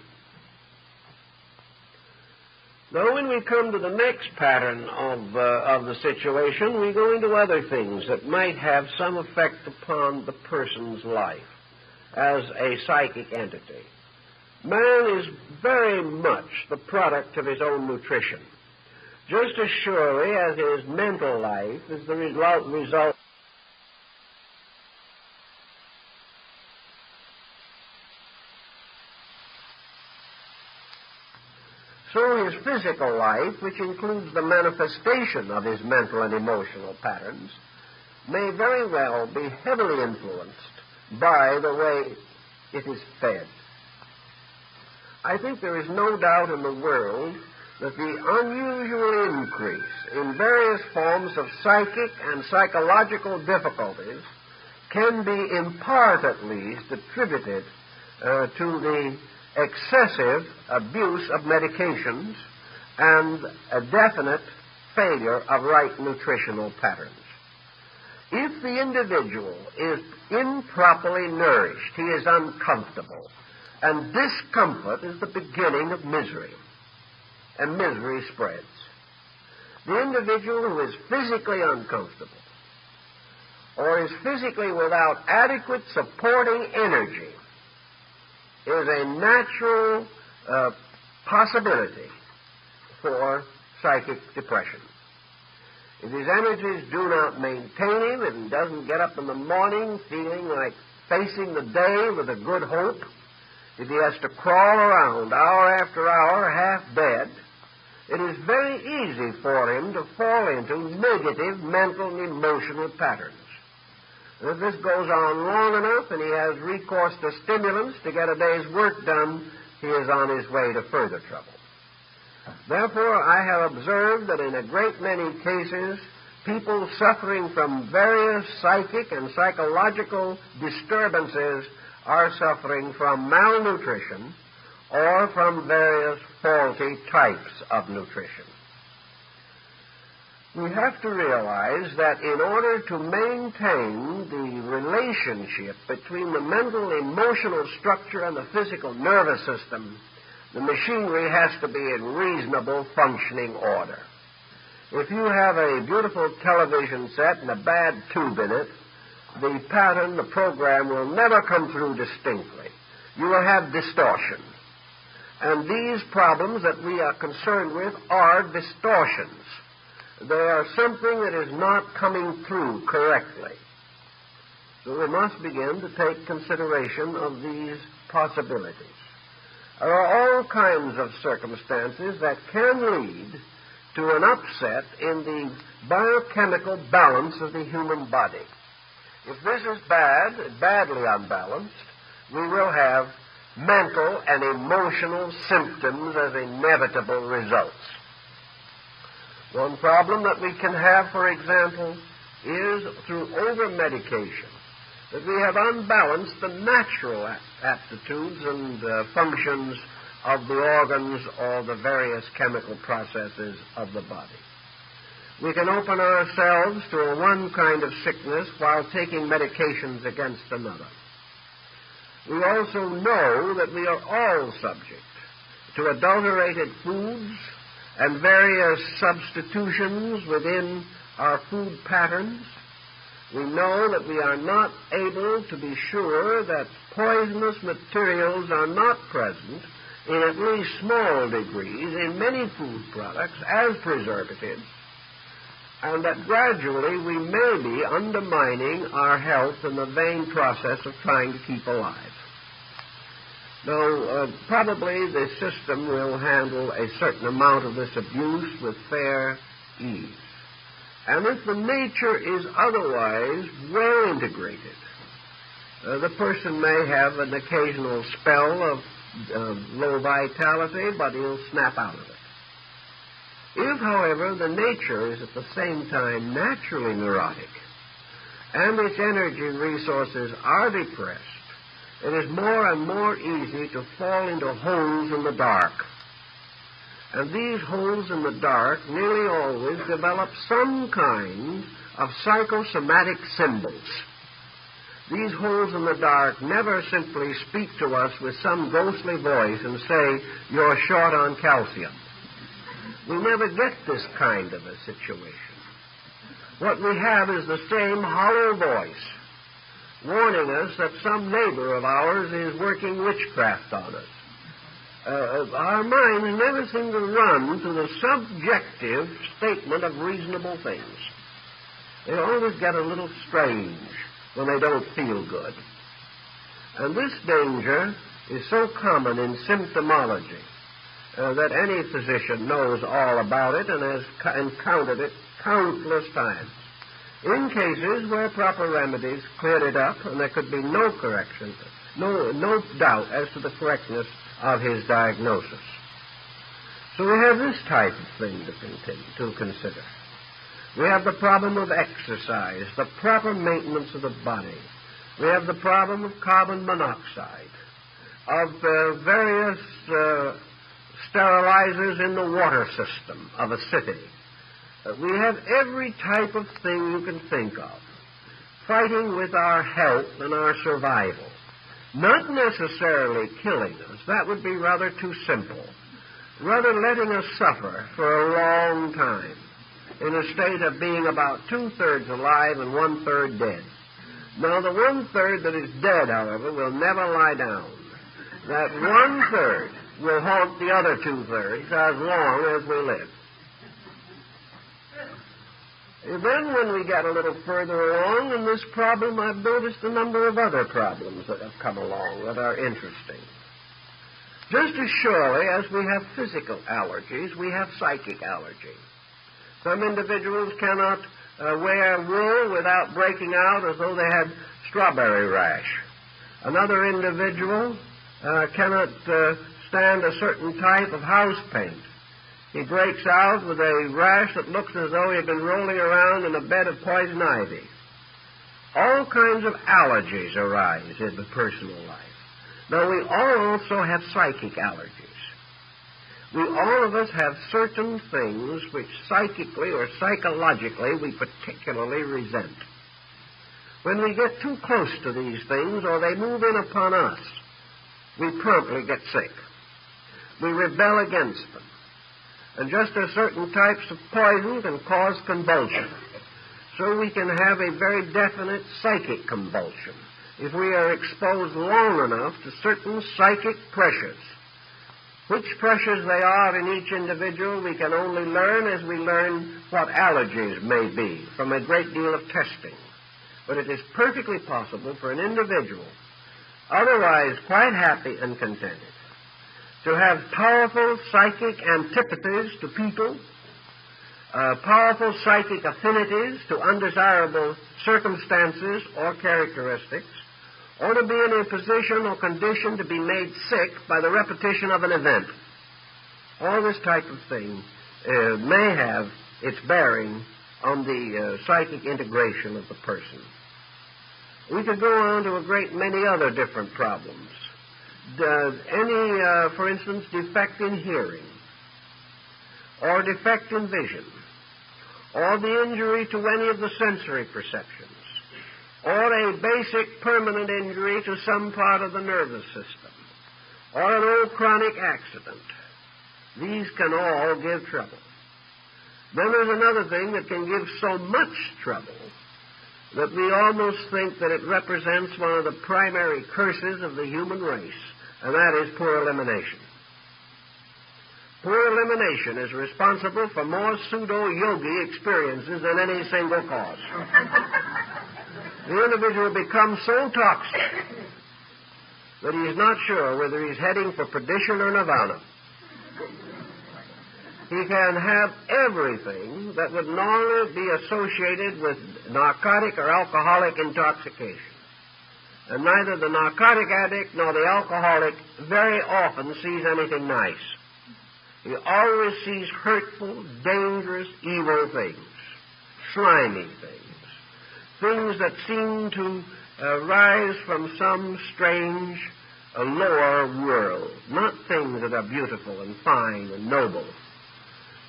Now, when we come to the next pattern of the situation, we go into other things that might have some effect upon the person's life as a psychic entity. Man is very much the product of his own nutrition, just as surely as his mental life is the result. So his physical life, which includes the manifestation of his mental and emotional patterns, may very well be heavily influenced by the way it is fed. I think there is no doubt in the world that the unusual increase in various forms of psychic and psychological difficulties can be in part at least attributed to the excessive abuse of medications and a definite failure of right nutritional patterns. If the individual is improperly nourished, he is uncomfortable, and discomfort is the beginning of misery, and misery spreads. The individual who is physically uncomfortable or is physically without adequate supporting energy is a natural possibility for psychic depression. If his energies do not maintain him, if he doesn't get up in the morning feeling like facing the day with a good hope, if he has to crawl around hour after hour half dead, it is very easy for him to fall into negative mental and emotional patterns. And if this goes on long enough and he has recourse to stimulants to get a day's work done, he is on his way to further trouble. Therefore, I have observed that in a great many cases, people suffering from various psychic and psychological disturbances are suffering from malnutrition or from various faulty types of nutrition. We have to realize that in order to maintain the relationship between the mental, emotional structure and the physical nervous system, the machinery has to be in reasonable functioning order. If you have a beautiful television set and a bad tube in it, the pattern, the program will never come through distinctly. You will have distortion. And these problems that we are concerned with are distortions. They are something that is not coming through correctly. So we must begin to take consideration of these possibilities. There are all kinds of circumstances that can lead to an upset in the biochemical balance of the human body. If this is badly unbalanced, we will have mental and emotional symptoms as inevitable results. One problem that we can have, for example, is through over-medication, that we have unbalanced the natural aptitudes and functions of the organs or the various chemical processes of the body. We can open ourselves to one kind of sickness while taking medications against another. We also know that we are all subject to adulterated foods and various substitutions within our food patterns. We know that we are not able to be sure that poisonous materials are not present in at least small degrees in many food products as preservatives, and that gradually we may be undermining our health in the vain process of trying to keep alive. Now, probably the system will handle a certain amount of this abuse with fair ease. And if the nature is otherwise well integrated, the person may have an occasional spell of low vitality, but he'll snap out of it. If, however, the nature is at the same time naturally neurotic, and its energy resources are depressed, it is more and more easy to fall into holes in the dark. And these holes in the dark nearly always develop some kind of psychosomatic symbols. These holes in the dark never simply speak to us with some ghostly voice and say, "You're short on calcium." We never get this kind of a situation. What we have is the same hollow voice warning us that some neighbor of ours is working witchcraft on us. our minds never seem to run to the subjective statement of reasonable things. They always get a little strange when they don't feel good. And this danger is so common in symptomology that any physician knows all about it and has encountered it countless times. In cases where proper remedies cleared it up and there could be no correction, no doubt as to the correctness of his diagnosis. So we have this type of thing to consider. We have the problem of exercise, the proper maintenance of the body. We have the problem of carbon monoxide, of various sterilizers in the water system of a city. We have every type of thing you can think of, fighting with our health and our survival. Not necessarily killing us. That would be rather too simple. Rather letting us suffer for a long time in a state of being about 2/3 alive and 1/3 dead. Now, the 1/3 that is dead, however, will never lie down. That 1/3 will haunt the other 2/3 as long as we live. Then when we get a little further along in this problem, I've noticed a number of other problems that have come along that are interesting. Just as surely as we have physical allergies, we have psychic allergy. Some individuals cannot wear wool without breaking out as though they had strawberry rash. Another individual cannot stand a certain type of house paint. He breaks out with a rash that looks as though he had been rolling around in a bed of poison ivy. All kinds of allergies arise in the personal life. Now, we all also have psychic allergies. We all of us have certain things which psychically or psychologically we particularly resent. When we get too close to these things or they move in upon us, we promptly get sick. We rebel against them. And just as certain types of poison can cause convulsion, so we can have a very definite psychic convulsion if we are exposed long enough to certain psychic pressures. Which pressures they are in each individual we can only learn as we learn what allergies may be from a great deal of testing. But it is perfectly possible for an individual, otherwise quite happy and contented, to have powerful psychic antipathies to people, powerful psychic affinities to undesirable circumstances or characteristics, or to be in a position or condition to be made sick by the repetition of an event. All this type of thing may have its bearing on the psychic integration of the person. We could go on to a great many other different problems. For instance, defect in hearing, or defect in vision, or the injury to any of the sensory perceptions, or a basic permanent injury to some part of the nervous system, or an old chronic accident. These can all give trouble. Then there's another thing that can give so much trouble that we almost think that it represents one of the primary curses of the human race, and that is poor elimination. Poor elimination is responsible for more pseudo-yogi experiences than any single cause. The individual becomes so toxic that he is not sure whether he's heading for perdition or nirvana. He can have everything that would normally be associated with narcotic or alcoholic intoxication. And neither the narcotic addict nor the alcoholic very often sees anything nice. He always sees hurtful, dangerous, evil things, slimy things, things that seem to rise from some strange, lower world, not things that are beautiful and fine and noble,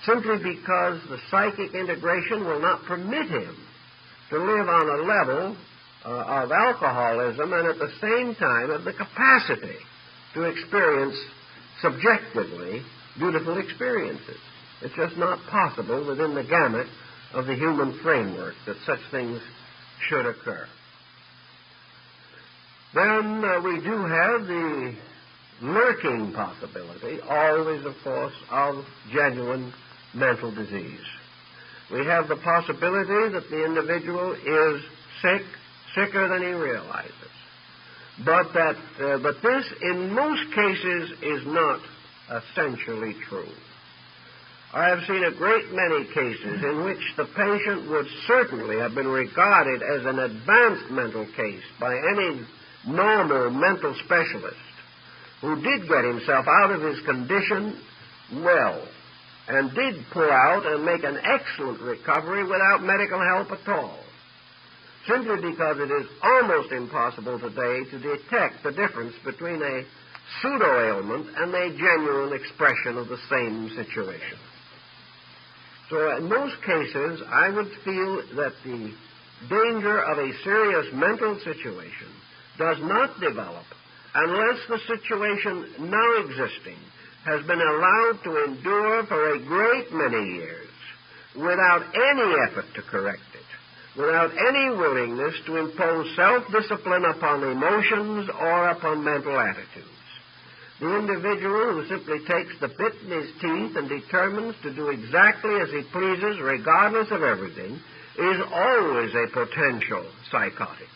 simply because the psychic integration will not permit him to live on a level of alcoholism and at the same time have the capacity to experience subjectively beautiful experiences. It's just not possible within the gamut of the human framework that such things should occur. Then we do have the lurking possibility, always, of course, of genuine mental disease. We have the possibility that the individual is sick, sicker than he realizes. But this, in most cases, is not essentially true. I have seen a great many cases in which the patient would certainly have been regarded as an advanced mental case by any normal mental specialist who did get himself out of his condition well and did pull out and make an excellent recovery without medical help at all, simply because it is almost impossible today to detect the difference between a pseudo-ailment and a genuine expression of the same situation. So in most cases, I would feel that the danger of a serious mental situation does not develop unless the situation now existing has been allowed to endure for a great many years without any effort to correct it, without any willingness to impose self-discipline upon emotions or upon mental attitudes. The individual who simply takes the bit in his teeth and determines to do exactly as he pleases, regardless of everything, is always a potential psychotic.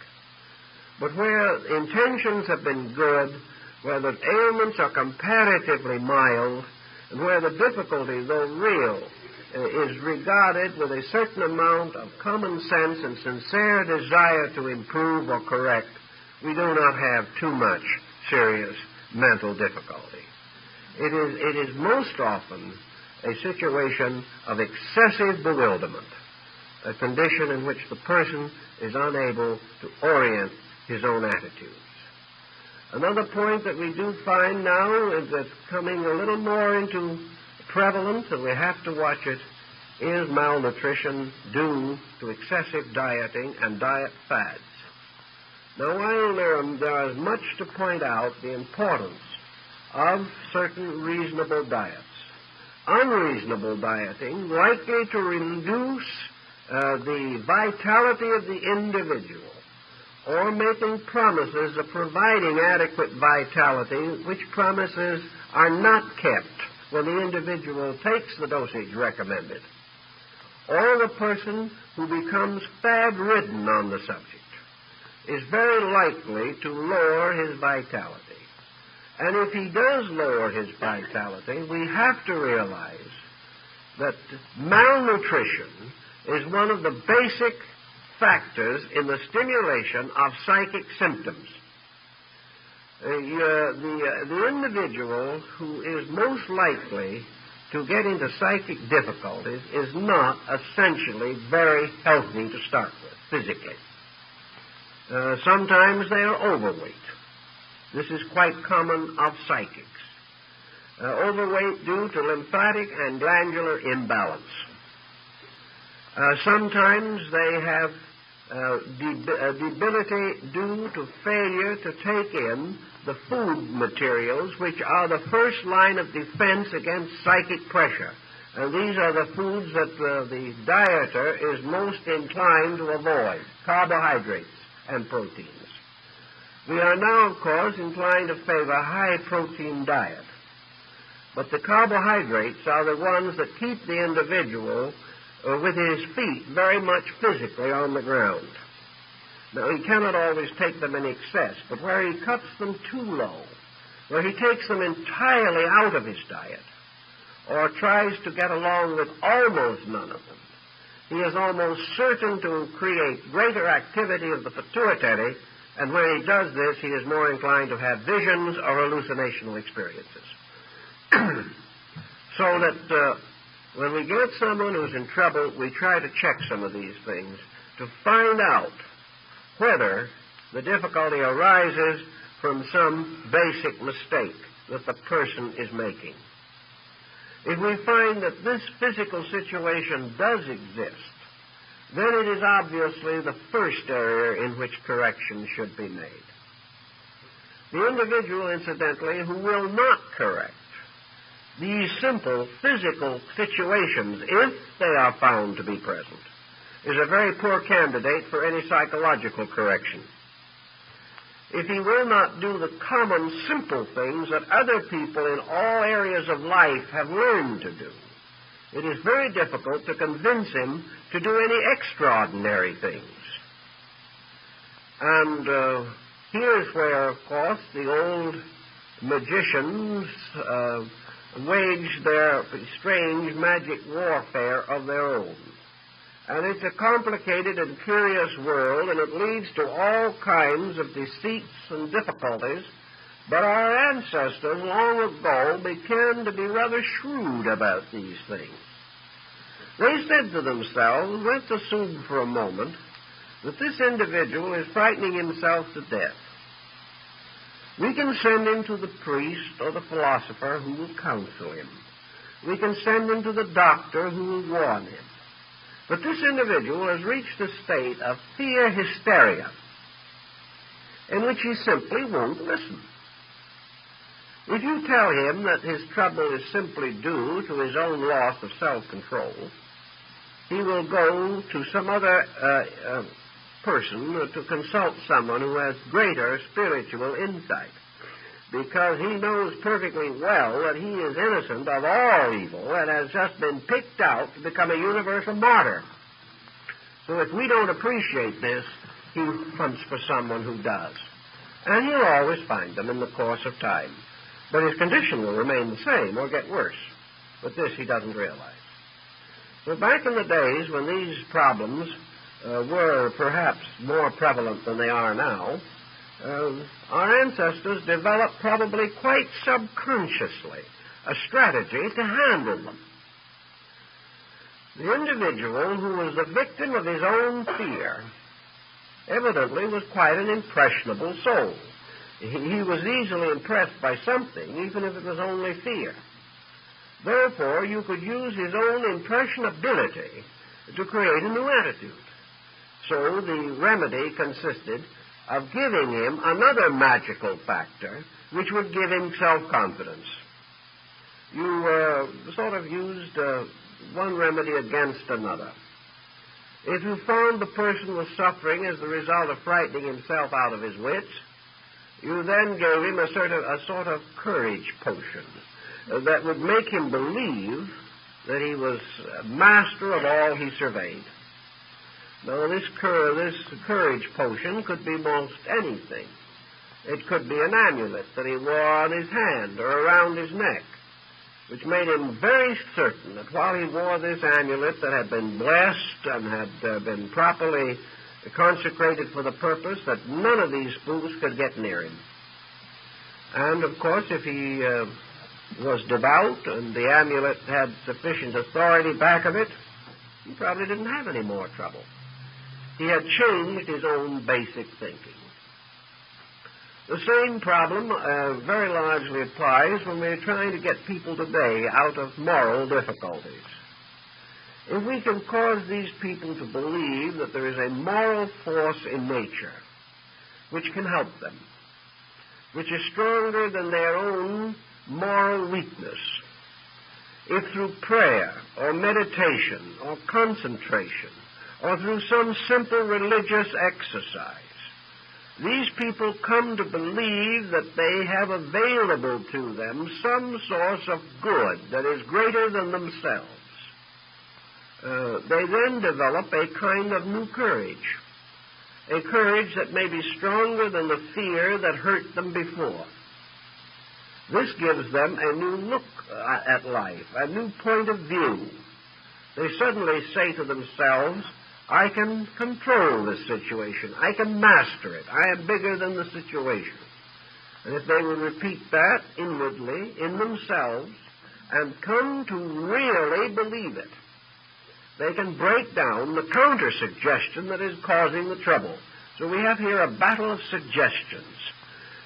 But where intentions have been good, where the ailments are comparatively mild, and where the difficulty, though real, is regarded with a certain amount of common sense and sincere desire to improve or correct, we do not have too much serious mental difficulty. It is most often a situation of excessive bewilderment, a condition in which the person is unable to orient his own attitudes. Another point that we do find now is that's coming a little more into prevalence, and we have to watch it, is malnutrition due to excessive dieting and diet fads. Now, while there is much to point out the importance of certain reasonable diets, unreasonable dieting likely to reduce the vitality of the individual, or making promises of providing adequate vitality, which promises are not kept when the individual takes the dosage recommended, or the person who becomes fad-ridden on the subject is very likely to lower his vitality. And if he does lower his vitality, we have to realize that malnutrition is one of the basic factors in the stimulation of psychic symptoms. The individual who is most likely to get into psychic difficulties is not essentially very healthy to start with, physically. Sometimes they are overweight. This is quite common of psychics. Overweight due to lymphatic and glandular imbalance. Sometimes they have debility due to failure to take in the food materials which are the first line of defense against psychic pressure. And these are the foods that the dieter is most inclined to avoid, carbohydrates and proteins. We are now, of course, inclined to favor a high-protein diet. But the carbohydrates are the ones that keep the individual with his feet very much physically on the ground. Now, he cannot always take them in excess, but where he cuts them too low, where he takes them entirely out of his diet, or tries to get along with almost none of them, he is almost certain to create greater activity of the pituitary, and when he does this, he is more inclined to have visions or hallucinational experiences. So that when we get someone who's in trouble, we try to check some of these things to find out whether the difficulty arises from some basic mistake that the person is making. If we find that this physical situation does exist, then it is obviously the first area in which correction should be made. The individual, incidentally, who will not correct these simple physical situations, if they are found to be present, is a very poor candidate for any psychological correction. if he will not do the common, simple things that other people in all areas of life have learned to do, it is very difficult to convince him to do any extraordinary things. And here's where, of course, the old magicians wage their strange magic warfare of their own. And it's a complicated and curious world, and it leads to all kinds of deceits and difficulties. But our ancestors long ago began to be rather shrewd about these things. They said to themselves, let's assume for a moment that this individual is frightening himself to death. We can send him to the priest or the philosopher who will counsel him. We can send him to the doctor who will warn him. But this individual has reached a state of fear hysteria in which he simply won't listen. If you tell him that his trouble is simply due to his own loss of self-control, he will go to some other person to consult someone who has greater spiritual insight, because he knows perfectly well that he is innocent of all evil and has just been picked out to become a universal martyr. So if we don't appreciate this, he hunts for someone who does. And he'll always find them in the course of time. But his condition will remain the same or get worse. But this he doesn't realize. So back in the days when these problems were perhaps more prevalent than they are now, our ancestors developed probably quite subconsciously a strategy to handle them. The individual who was the victim of his own fear evidently was quite an impressionable soul. He was easily impressed by something, even if it was only fear. Therefore, you could use his own impressionability to create a new attitude. So the remedy consisted of giving him another magical factor which would give him self-confidence. You sort of used one remedy against another. If you found the person was suffering as the result of frightening himself out of his wits, you then gave him a sort of courage potion that would make him believe that he was master of all he surveyed. Now, this courage potion could be most anything. It could be an amulet that he wore on his hand or around his neck, which made him very certain that while he wore this amulet that had been blessed and had been properly consecrated for the purpose, that none of these spooks could get near him. And, of course, if he was devout and the amulet had sufficient authority back of it, he probably didn't have any more trouble. He had changed his own basic thinking. The same problem very largely applies when we're trying to get people today out of moral difficulties. If we can cause these people to believe that there is a moral force in nature which can help them, which is stronger than their own moral weakness, if through prayer or meditation or concentration or through some simple religious exercise, these people come to believe that they have available to them some source of good that is greater than themselves, they then develop a kind of new courage, a courage that may be stronger than the fear that hurt them before. This gives them a new look at life, a new point of view. They suddenly say to themselves, I can control this situation. I can master it. I am bigger than the situation. And if they will repeat that inwardly in themselves and come to really believe it, they can break down the counter-suggestion that is causing the trouble. So we have here a battle of suggestions.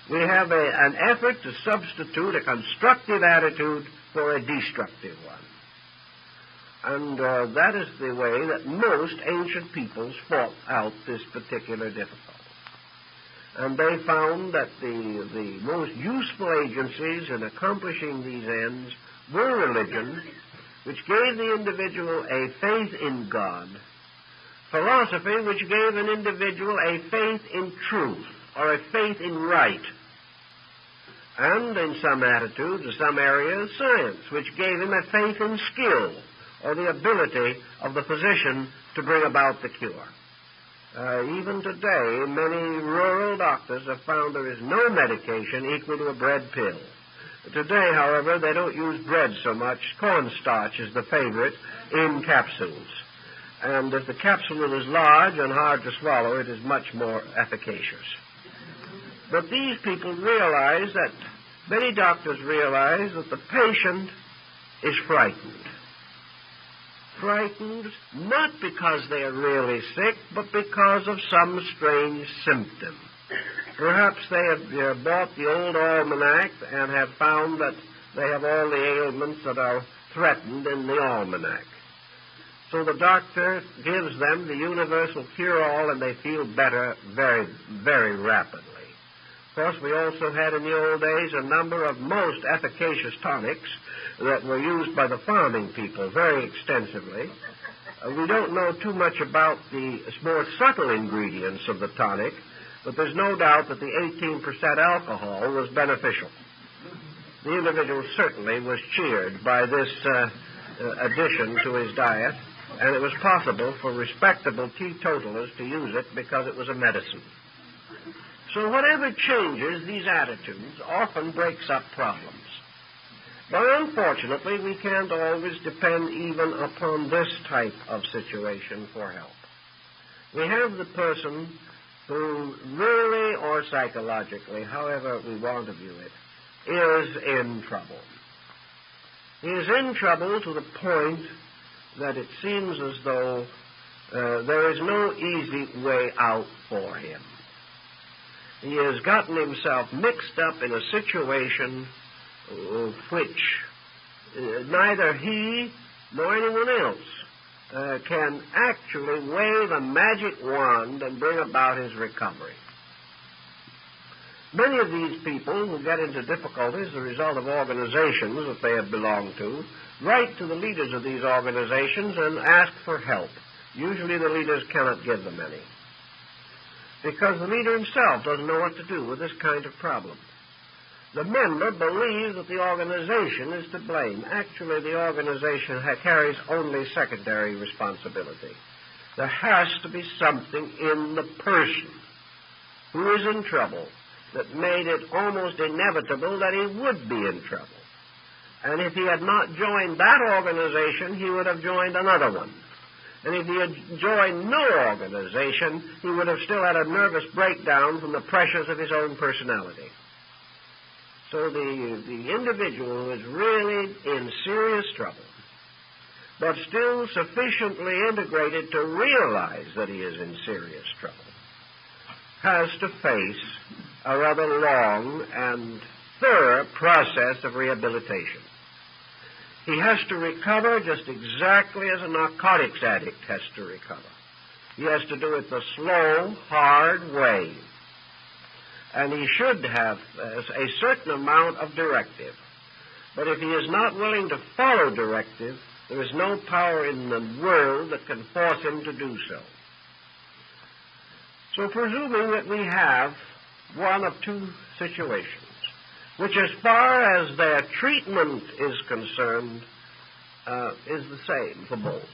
We have an effort to substitute a constructive attitude for a destructive one. And that is the way that most ancient peoples fought out this particular difficulty. And they found that the most useful agencies in accomplishing these ends were religion, which gave the individual a faith in God, philosophy, which gave an individual a faith in truth, or a faith in right, and in some attitudes or some areas, science, which gave him a faith in skill or the ability of the physician to bring about the cure. Even today, many rural doctors have found there is no medication equal to a bread pill. Today, however, they don't use bread so much. Cornstarch is the favorite in capsules. And if the capsule is large and hard to swallow, it is much more efficacious. But these people realize that, many doctors realize that the patient is frightened. Frightened not because they are really sick, but because of some strange symptom. Perhaps they have bought the old almanac and have found that they have all the ailments that are threatened in the almanac. So the doctor gives them the universal cure-all, and they feel better very, very rapidly. Of course, we also had in the old days a number of most efficacious tonics that were used by the farming people very extensively. We don't know too much about the more subtle ingredients of the tonic, but there's no doubt that the 18% alcohol was beneficial. The individual certainly was cheered by this addition to his diet, and it was possible for respectable teetotalers to use it because it was a medicine. So whatever changes these attitudes often breaks up problems. But unfortunately, we can't always depend even upon this type of situation for help. We have the person who really or psychologically, however we want to view it, is in trouble. He is in trouble to the point that it seems as though there is no easy way out for him. He has gotten himself mixed up in a situation which neither he nor anyone else can actually wave a magic wand and bring about his recovery. Many of these people who get into difficulties as a result of organizations that they have belonged to write to the leaders of these organizations and ask for help. Usually the leaders cannot give them any, because the leader himself doesn't know what to do with this kind of problem. The member believes that the organization is to blame. Actually, the organization carries only secondary responsibility. There has to be something in the person who is in trouble that made it almost inevitable that he would be in trouble. And if he had not joined that organization, he would have joined another one. And if he had joined no organization, he would have still had a nervous breakdown from the pressures of his own personality. So the individual who is really in serious trouble, but still sufficiently integrated to realize that he is in serious trouble, has to face a rather long and thorough process of rehabilitation. He has to recover just exactly as a narcotics addict has to recover. He has to do it the slow, hard way. And he should have a certain amount of directive. But if he is not willing to follow directive, there is no power in the world that can force him to do so. So presuming that we have one of two situations, which as far as their treatment is concerned, is the same for both.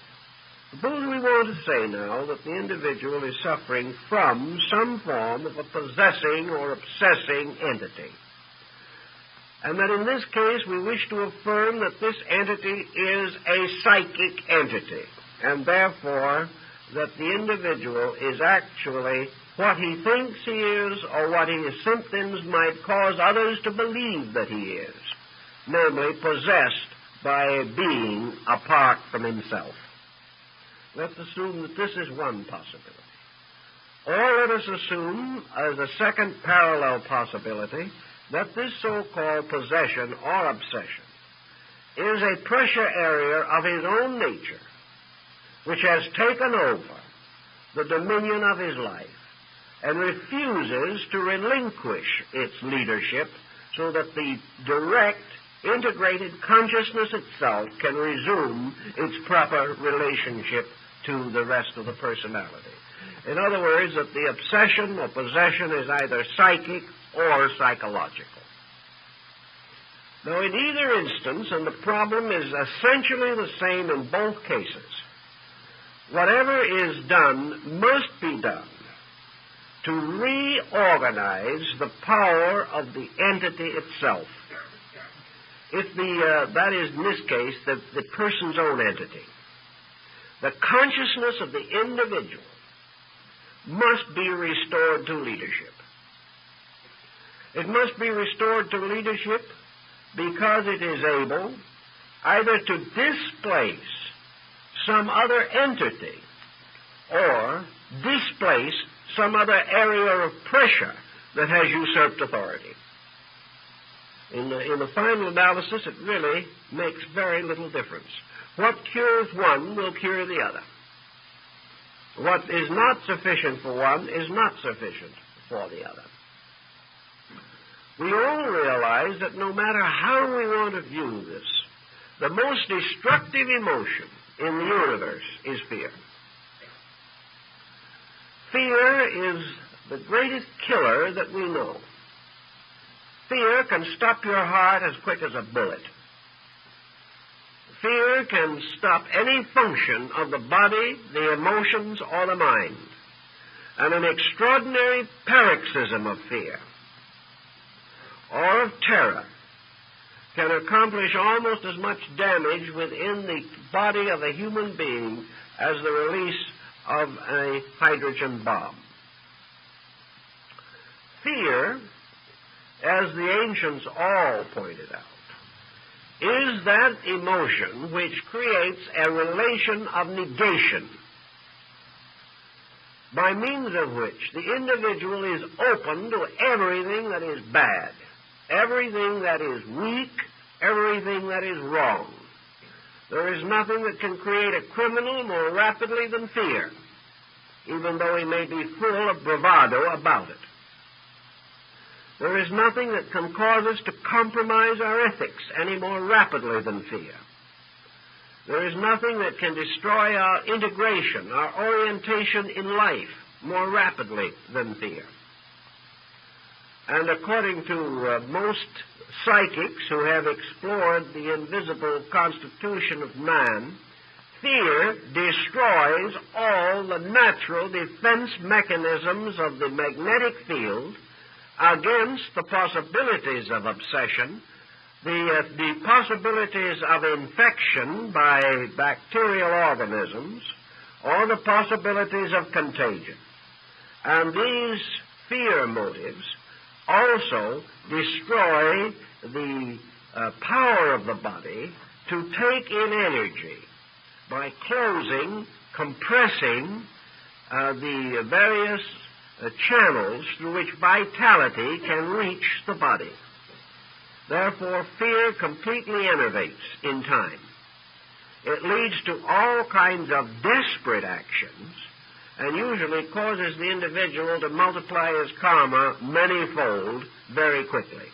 Suppose we want to say now that the individual is suffering from some form of a possessing or obsessing entity, and that in this case we wish to affirm that this entity is a psychic entity, and therefore that the individual is actually what he thinks he is, or what his symptoms might cause others to believe that he is, namely possessed by a being apart from himself. Let's assume that this is one possibility. Or let us assume, as a second parallel possibility, that this so-called possession or obsession is a pressure area of his own nature, which has taken over the dominion of his life and refuses to relinquish its leadership so that the direct, integrated consciousness itself can resume its proper relationship to the rest of the personality. In other words, that the obsession or possession is either psychic or psychological. Now, in either instance, and the problem is essentially the same in both cases, whatever is done must be done to reorganize the power of the entity itself. If that is, in this case, the person's own entity. The consciousness of the individual must be restored to leadership. It must be restored to leadership because it is able either to displace some other entity or displace some other area of pressure that has usurped authority. In the final analysis, it really makes very little difference. What cures one will cure the other. What is not sufficient for one is not sufficient for the other. We all realize that no matter how we want to view this, the most destructive emotion in the universe is fear. Fear is the greatest killer that we know. Fear can stop your heart as quick as a bullet. Fear can stop any function of the body, the emotions, or the mind. And an extraordinary paroxysm of fear or of terror can accomplish almost as much damage within the body of a human being as the release of a hydrogen bomb. Fear, as the ancients all pointed out, is that emotion which creates a relation of negation, by means of which the individual is open to everything that is bad, everything that is weak, everything that is wrong. There is nothing that can create a criminal more rapidly than fear, even though he may be full of bravado about it. There is nothing that can cause us to compromise our ethics any more rapidly than fear. There is nothing that can destroy our integration, our orientation in life more rapidly than fear. And according to most psychics who have explored the invisible constitution of man, fear destroys all the natural defense mechanisms of the magnetic field against the possibilities of obsession, the possibilities of infection by bacterial organisms, or the possibilities of contagion. And these fear motives also destroy the power of the body to take in energy by closing, compressing the various channels through which vitality can reach the body. Therefore, fear completely enervates in time. It leads to all kinds of desperate actions and usually causes the individual to multiply his karma many-fold very quickly.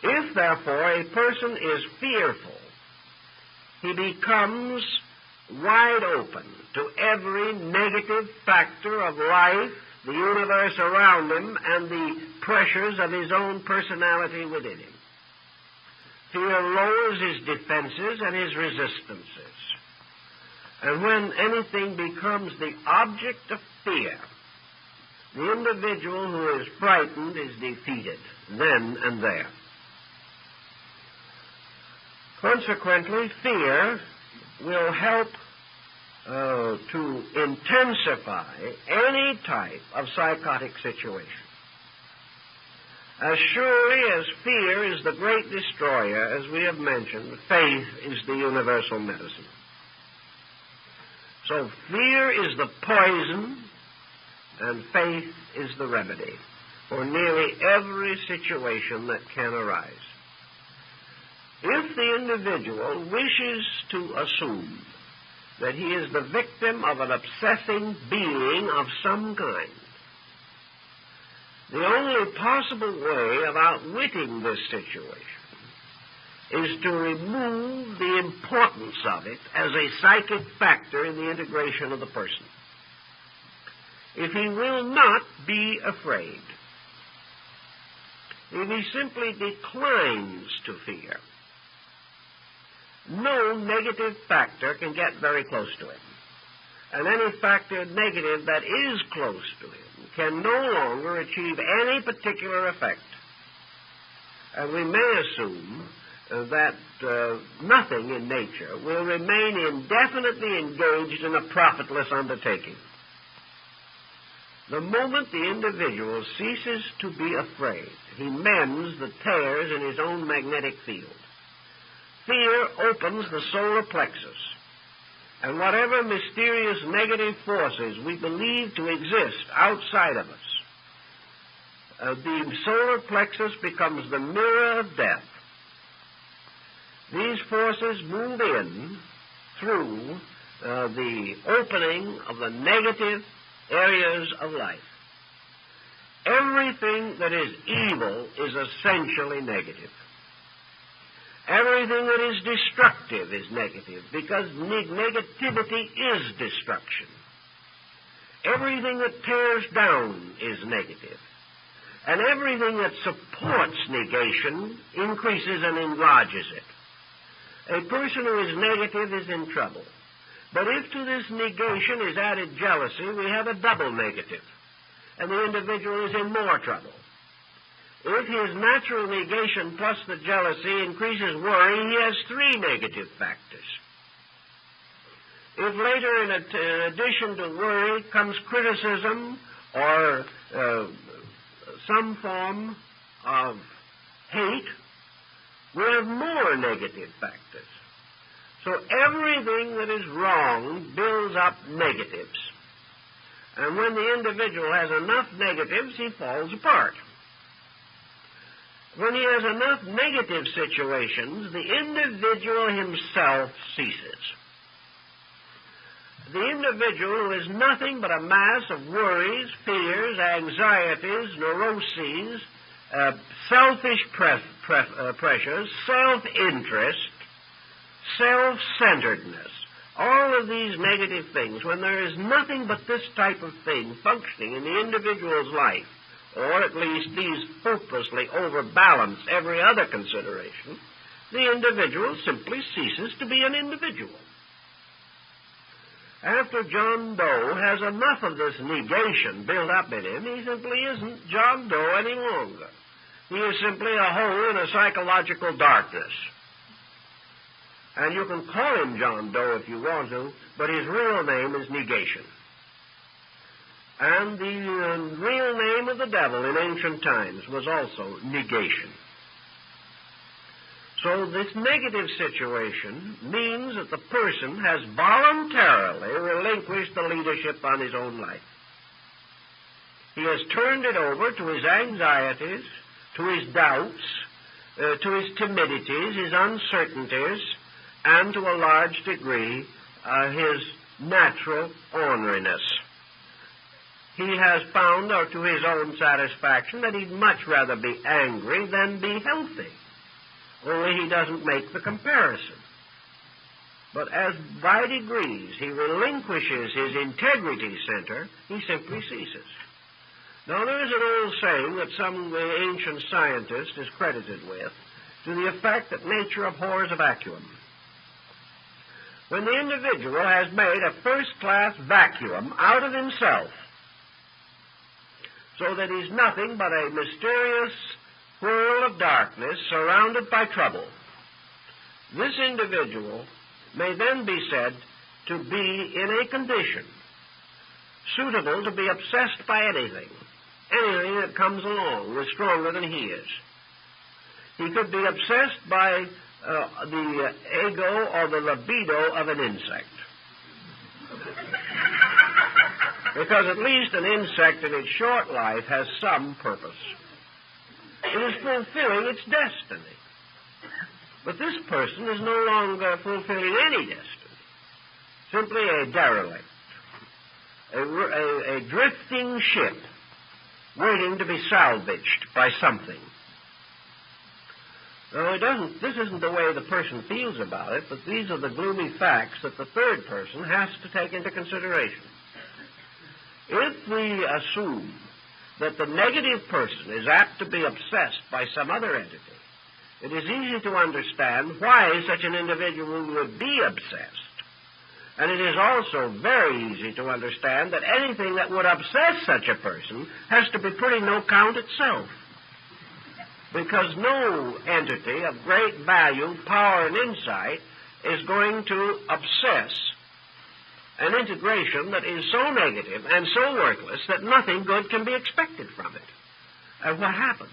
If, therefore, a person is fearful, he becomes wide open to every negative factor of life, the universe around him, and the pressures of his own personality within him. Fear lowers his defenses and his resistances. And when anything becomes the object of fear, the individual who is frightened is defeated then and there. Consequently, fear will help to intensify any type of psychotic situation. As surely as fear is the great destroyer, as we have mentioned, faith is the universal medicine. So fear is the poison and faith is the remedy for nearly every situation that can arise. If the individual wishes to assume that he is the victim of an obsessing being of some kind, the only possible way of outwitting this situation is to remove the importance of it as a psychic factor in the integration of the person. if he will not be afraid, if he simply declines to fear, no negative factor can get very close to him. And any factor negative that is close to him can no longer achieve any particular effect. And we may assume that nothing in nature will remain indefinitely engaged in a profitless undertaking. The moment the individual ceases to be afraid, he mends the tears in his own magnetic field. Fear opens the solar plexus, and whatever mysterious negative forces we believe to exist outside of us, the solar plexus becomes the mirror of death. These forces move in through the opening of the negative areas of life. Everything that is evil is essentially negative. Everything that is destructive is negative, because negativity is destruction. Everything that tears down is negative. And everything that supports negation increases and enlarges it. A person who is negative is in trouble. But if to this negation is added jealousy, we have a double negative, and the individual is in more trouble. If his natural negation plus the jealousy increases worry, he has three negative factors. If later, in addition to worry, comes criticism or some form of hate, we have more negative factors. So everything that is wrong builds up negatives. And when the individual has enough negatives, he falls apart. When he has enough negative situations, the individual himself ceases. The individual is nothing but a mass of worries, fears, anxieties, neuroses, selfish pressures, self-interest, self-centeredness. All of these negative things, when there is nothing but this type of thing functioning in the individual's life, or at least these hopelessly overbalance every other consideration, the individual simply ceases to be an individual. After John Doe has enough of this negation built up in him, he simply isn't John Doe any longer. He is simply a hole in a psychological darkness. And you can call him John Doe if you want to, but his real name is negation. And the real name of the devil in ancient times was also negation. So this negative situation means that the person has voluntarily relinquished the leadership on his own life. He has turned it over to his anxieties, to his doubts, to his timidities, his uncertainties, and to a large degree his natural orneriness. He has found, or to his own satisfaction, that he'd much rather be angry than be healthy. Only he doesn't make the comparison. But as by degrees he relinquishes his integrity center, he simply ceases. Now there is an old saying that some ancient scientist is credited with, to the effect that nature abhors a vacuum. When the individual has made a first-class vacuum out of himself, so that he's nothing but a mysterious whirl of darkness surrounded by trouble, this individual may then be said to be in a condition suitable to be obsessed by anything that comes along with stronger than he is. He could be obsessed by the ego or the libido of an insect. Because at least an insect in its short life has some purpose. It is fulfilling its destiny. But this person is no longer fulfilling any destiny. Simply a derelict, a drifting ship waiting to be salvaged by something. Now, this isn't the way the person feels about it, but these are the gloomy facts that the third person has to take into consideration. If we assume that the negative person is apt to be obsessed by some other entity, it is easy to understand why such an individual would be obsessed. And it is also very easy to understand that anything that would obsess such a person has to be pretty no count itself. Because no entity of great value, power, and insight is going to obsess an integration that is so negative and so worthless that nothing good can be expected from it. And what happens?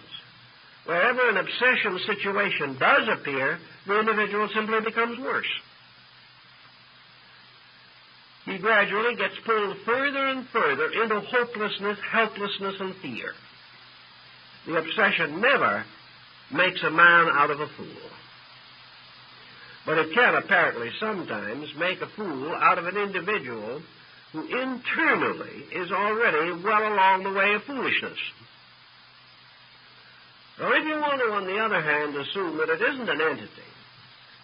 Wherever an obsession situation does appear, the individual simply becomes worse. He gradually gets pulled further and further into hopelessness, helplessness, and fear. The obsession never makes a man out of a fool. But it can apparently sometimes make a fool out of an individual who internally is already well along the way of foolishness. Now, if you want to, on the other hand, assume that it isn't an entity,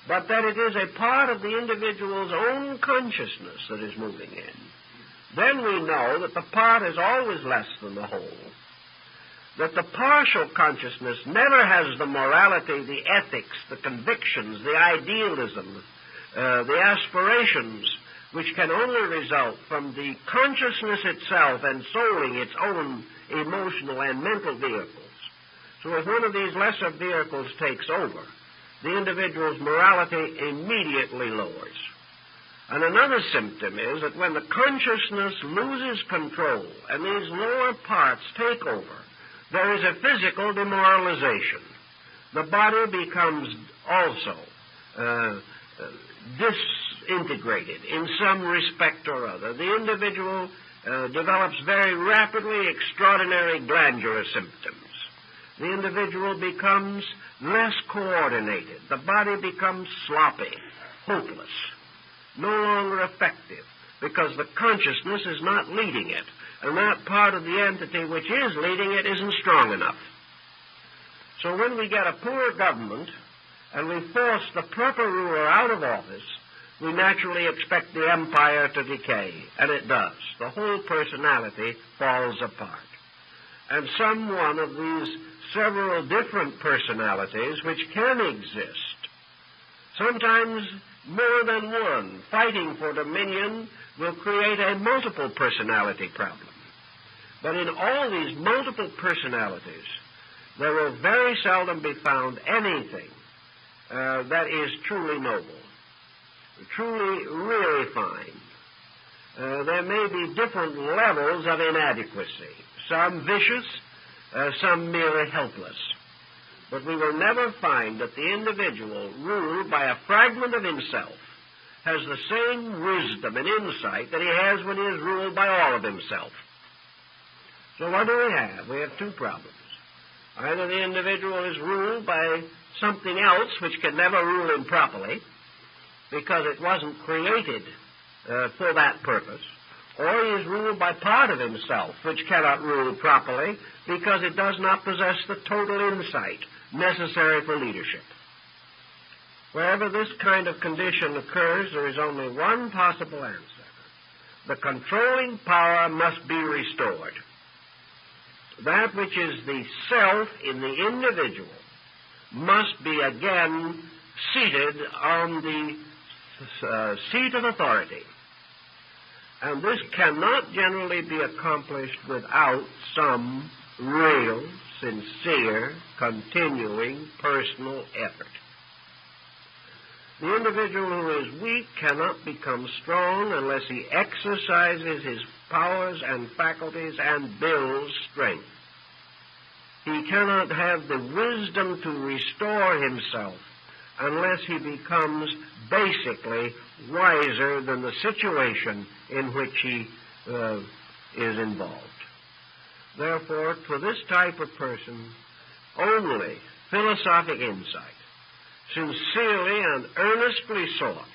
but that it is a part of the individual's own consciousness that is moving in, then we know that the part is always less than the whole, that the partial consciousness never has the morality, the ethics, the convictions, the idealism, the aspirations, which can only result from the consciousness itself ensouling its own emotional and mental vehicles. So if one of these lesser vehicles takes over, the individual's morality immediately lowers. And another symptom is that when the consciousness loses control and these lower parts take over, there is a physical demoralization. The body becomes also disintegrated in some respect or other. The individual develops very rapidly extraordinary glandular symptoms. The individual becomes less coordinated. The body becomes sloppy, hopeless, no longer effective, because the consciousness is not leading it, and that part of the entity which is leading it isn't strong enough. So when we get a poor government and we force the proper ruler out of office, we naturally expect the empire to decay, and it does. The whole personality falls apart. And some one of these several different personalities which can exist, sometimes more than one, fighting for dominion, will create a multiple personality problem. But in all these multiple personalities, there will very seldom be found anything that is truly noble, truly really fine. There may be different levels of inadequacy, some vicious, some merely helpless. But we will never find that the individual, ruled by a fragment of himself, has the same wisdom and insight that he has when he is ruled by all of himself. So what do we have? We have two problems. Either the individual is ruled by something else which can never rule him properly, because it wasn't created for that purpose, or he is ruled by part of himself, which cannot rule properly because it does not possess the total insight necessary for leadership. Wherever this kind of condition occurs, there is only one possible answer. The controlling power must be restored. That which is the self in the individual must be again seated on the seat of authority. And this cannot generally be accomplished without some real, sincere, continuing personal effort. The individual who is weak cannot become strong unless he exercises his powers and faculties and builds strength. He cannot have the wisdom to restore himself unless he becomes basically wiser than the situation in which he is involved. Therefore, to this type of person, only philosophic insight, sincerely and earnestly sought,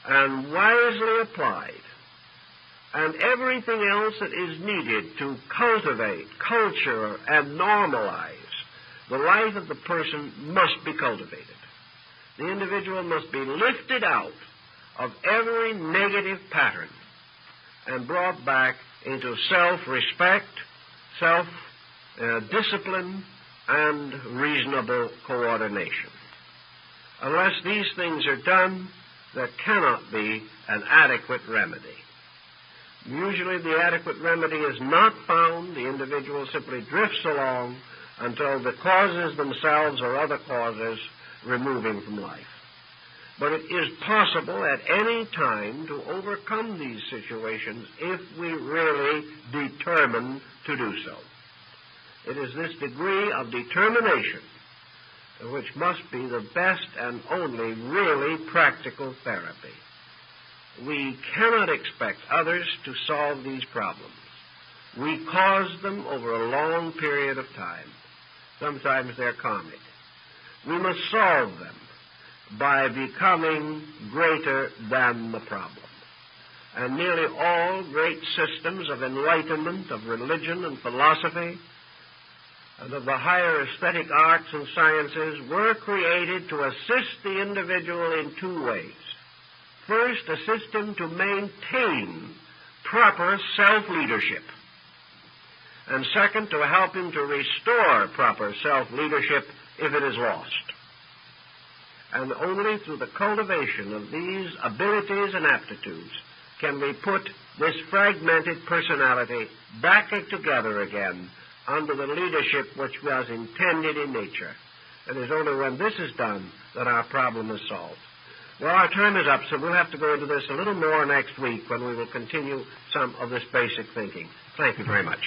and wisely applied, and everything else that is needed to cultivate, culture, and normalize the life of the person must be cultivated. The individual must be lifted out of every negative pattern and brought back into self-respect, self-discipline, and reasonable coordination. Unless these things are done, there cannot be an adequate remedy. Usually the adequate remedy is not found. The individual simply drifts along until the causes themselves or other causes remove him from life. But it is possible at any time to overcome these situations if we really determine to do so. It is this degree of determination which must be the best and only really practical therapy. We cannot expect others to solve these problems. We cause them over a long period of time. Sometimes they're comic. We must solve them by becoming greater than the problem. And nearly all great systems of enlightenment, of religion and philosophy, and of the higher aesthetic arts and sciences were created to assist the individual in two ways. First, assist him to maintain proper self-leadership. And second, to help him to restore proper self-leadership if it is lost. And only through the cultivation of these abilities and aptitudes can we put this fragmented personality back together again under the leadership which was intended in nature. It is only when this is done that our problem is solved. Well, our time is up, so we'll have to go into this a little more next week when we will continue some of this basic thinking. Thank you very much.